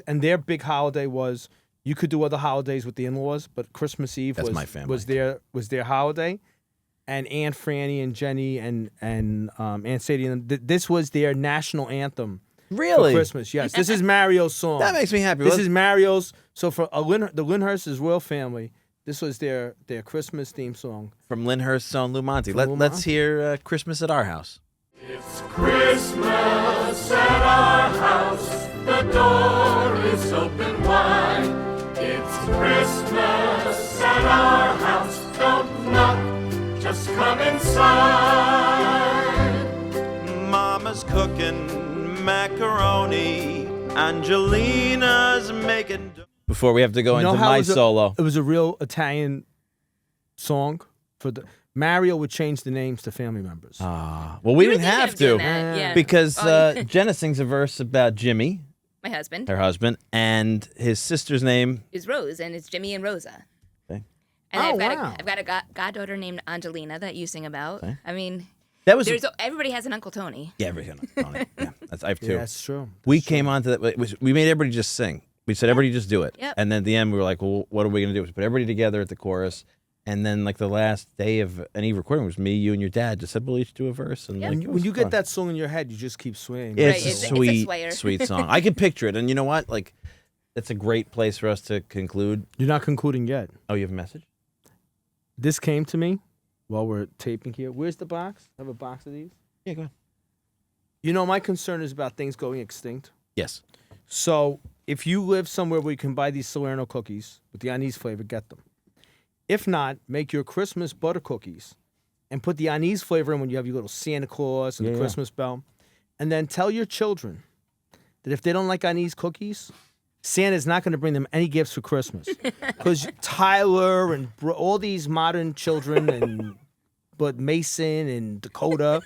their big holiday was, you could do other holidays with the in-laws, but Christmas Eve was their holiday. And Aunt Franny and Jenny and Aunt Sadie, and this was their national anthem. Really? For Christmas, yes. This is Mario's song. That makes me happy. This is Mario's. So for the Lyndhurst's royal family, this was their Christmas theme song. From Lyndhurst's own Lou Monte. Let's hear Christmas at Our House. It's Christmas at our house. The door is open wide. It's Christmas at our house. Don't knock, just come inside. Mama's cooking macaroni. Angelina's making... Before we have to go into my solo. It was a real Italian song. Mario would change the names to family members. Well, we didn't have to. Because Jenna sings a verse about Jimmy. My husband. Her husband. And his sister's name is Rose, and it's Jimmy and Rosa. Okay. And I've got a goddaughter named Angelina that you sing about. Okay. I mean, everybody has an Uncle Tony. Yeah, everybody has an Uncle Tony. Yeah, I have 2. Yeah, that's true. We came on to that. We made everybody just sing. We said, everybody just do it. Yep. And then at the end, we were like, well, what are we going to do? We put everybody together at the chorus. And then, like, the last day of any recording was me, you, and your dad just said, we'll each do a verse. And when you get that song in your head, you just keep swaying. It's a sweet song. I can picture it. And you know what? Like, that's a great place for us to conclude. You're not concluding yet. Oh, you have a message? This came to me while we're taping here. Where's the box? I have a box of these. Yeah, go ahead. You know, my concern is about things going extinct. Yes. So if you live somewhere where you can buy these Salerno cookies with the anise flavor, get them. If not, make your Christmas butter cookies and put the anise flavor in when you have your little Santa Claus and the Christmas bell. And then tell your children that if they don't like anise cookies, Santa's not going to bring them any gifts for Christmas. Because Tyler and all these modern children, but Mason and Dakota,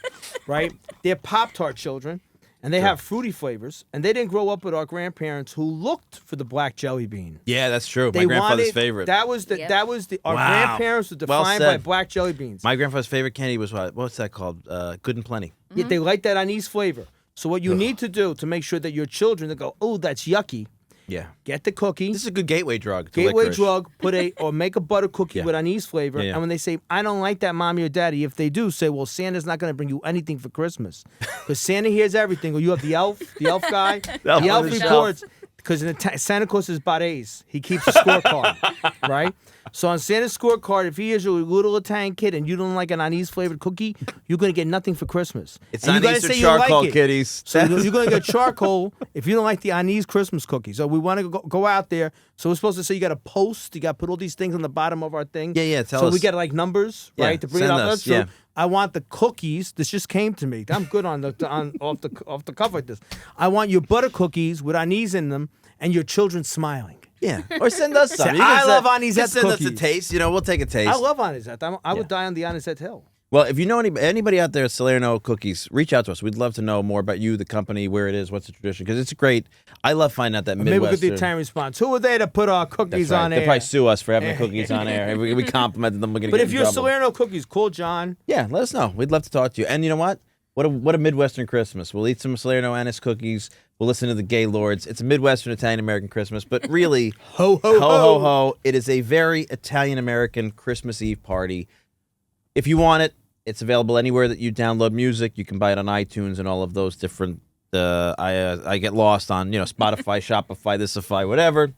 right? They're Pop-Tart children. And they have fruity flavors, and they didn't grow up with our grandparents who looked for the black jelly bean. Yeah, that's true. My grandfather's favorite. Our grandparents were defined by black jelly beans. My grandfather's favorite candy was what's that called? Good and Plenty. Yeah, they like that anise flavor. So what you need to do to make sure that your children that go, oh, that's yucky. Yeah. Get the cookie. This is a good gateway drug. Or make a butter cookie with anise flavor. And when they say, I don't like that, Mommy or Daddy, if they do, say, well, Santa's not going to bring you anything for Christmas. Because Santa hears everything. Or you have the elf guy. The elf reports. Because Santa Claus is Barres. He keeps a scorecard, right? So on Santa's scorecard, if he is a little Italian kid and you don't like an anise-flavored cookie, you're going to get nothing for Christmas. It's anise or charcoal, kiddies. So you're going to get charcoal if you don't like the anise Christmas cookie. So we want to go out there. So we're supposed to say you got to post. You got to put all these things on the bottom of our thing. Yeah, tell us. So we get like numbers, right, to bring it up. That's true. I want the cookies. This just came to me. I'm good on off the cuff like this. I want your butter cookies with anise in them and your children smiling. Yeah, or send us some. I love anisette send cookies. us a taste. We'll take a taste. I love anisette. I would die on the anisette hill. Well, if you know anybody out there at Salerno Cookies, reach out to us. We'd love to know more about you, the company, where it is, what's the tradition, because it's great. I love finding out that Maybe Midwestern. we'll get the Italian response. Who were they to put our cookies That's right. on They'll air? probably sue us for having the cookies on air. We complimented them. We're gonna But get if in you're trouble. Salerno Cookies, call John. Yeah, let us know. We'd love to talk to you. And you know what? What a Midwestern Christmas. We'll eat some Salerno Anise cookies. We'll listen to the Gaylords. It's a Midwestern Italian-American Christmas, but really, Ho, ho, ho, ho, ho. It is a very Italian-American Christmas Eve party. If you want it, it's available anywhere that you download music. You can buy it on iTunes and all of those different, I get lost on, Spotify, Shopify, Thisify, whatever.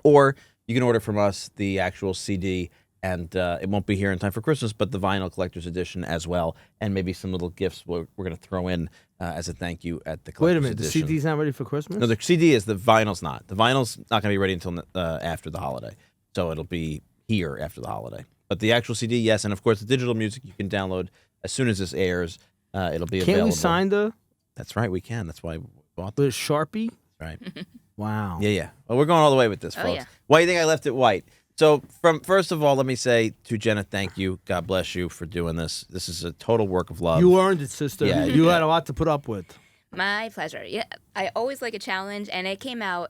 Or you can order from us the actual CD, and it won't be here in time for Christmas, but the vinyl collector's edition as well, and maybe some little gifts we're going to throw in as a thank you at the collector's Wait a minute, edition. the CD's not ready for Christmas? No, the CD is. The vinyl's not. The vinyl's not going to be ready until after the holiday, so it'll be here after the holiday. But the actual CD, yes, and of course the digital music you can download as soon as this airs. It'll be available. Can't we sign the That's right, we can. That's why we bought the Sharpie? right. Wow. Yeah. Well, we're going all the way with this, folks. yeah. Why do you think I left it white? So, first of all, let me say to Jenna, thank you. God bless you for doing this. This is a total work of love. You earned it, sister. Yeah, you yeah. had a lot to put up with. My pleasure. Yeah, I always like a challenge, and it came out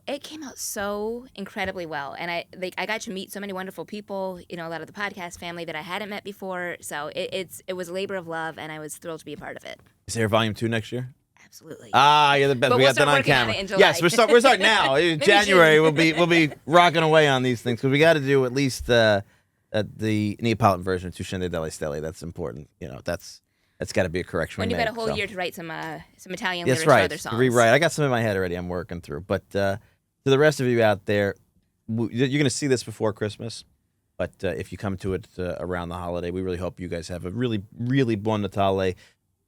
so incredibly well. And I got to meet so many wonderful people. A lot of the podcast family that I hadn't met before. So it was a labor of love, and I was thrilled to be a part of it. Is there volume 2 next year? Absolutely. You're the best. But We we'll got that start on working on camera. it in July. Yes, we're starting now. January we'll be rocking away on these things because we got to do at least the Neapolitan version of Tuscende delle Stelle. That's important. That's got to be a correction. When we you've got a made, whole so. year to write some Italian That's lyrics right. for other songs. Rewrite. I got some in my head already. I'm working through. But to the rest of you out there, you're going to see this before Christmas. But if you come to it around the holiday, we really hope you guys have a really, really Buon Natale.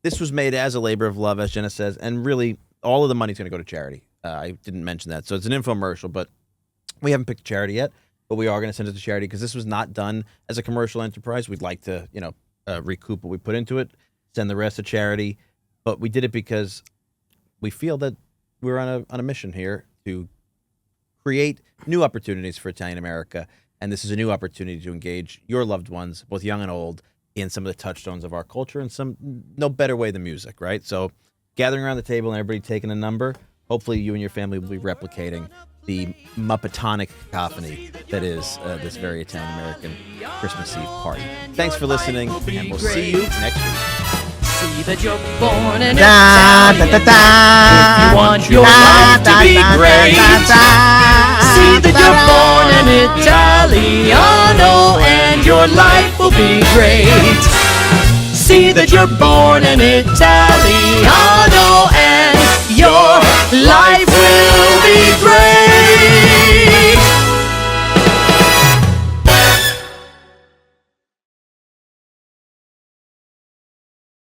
This was made as a labor of love, as Jenna says, and really all of the money's going to go to charity. I didn't mention that. So it's an infomercial, but we haven't picked a charity yet. But we are going to send it to charity because this was not done as a commercial enterprise. We'd like to, recoup what we put into it, send the rest to charity. But we did it because we feel that we're on a mission here to create new opportunities for Italian America. And this is a new opportunity to engage your loved ones, both young and old, in some of the touchstones of our culture and no better way than music, right? So gathering around the table and everybody taking a number, hopefully you and your family will be replicating the Muppetonic cacophony that is this very Italian-American Christmas Eve party. Thanks for listening, and we'll see you next week. See that you're born in Italian. If you want your life to be great, see that you're born in Italiano and your life will be great. See that you're born in Italiano.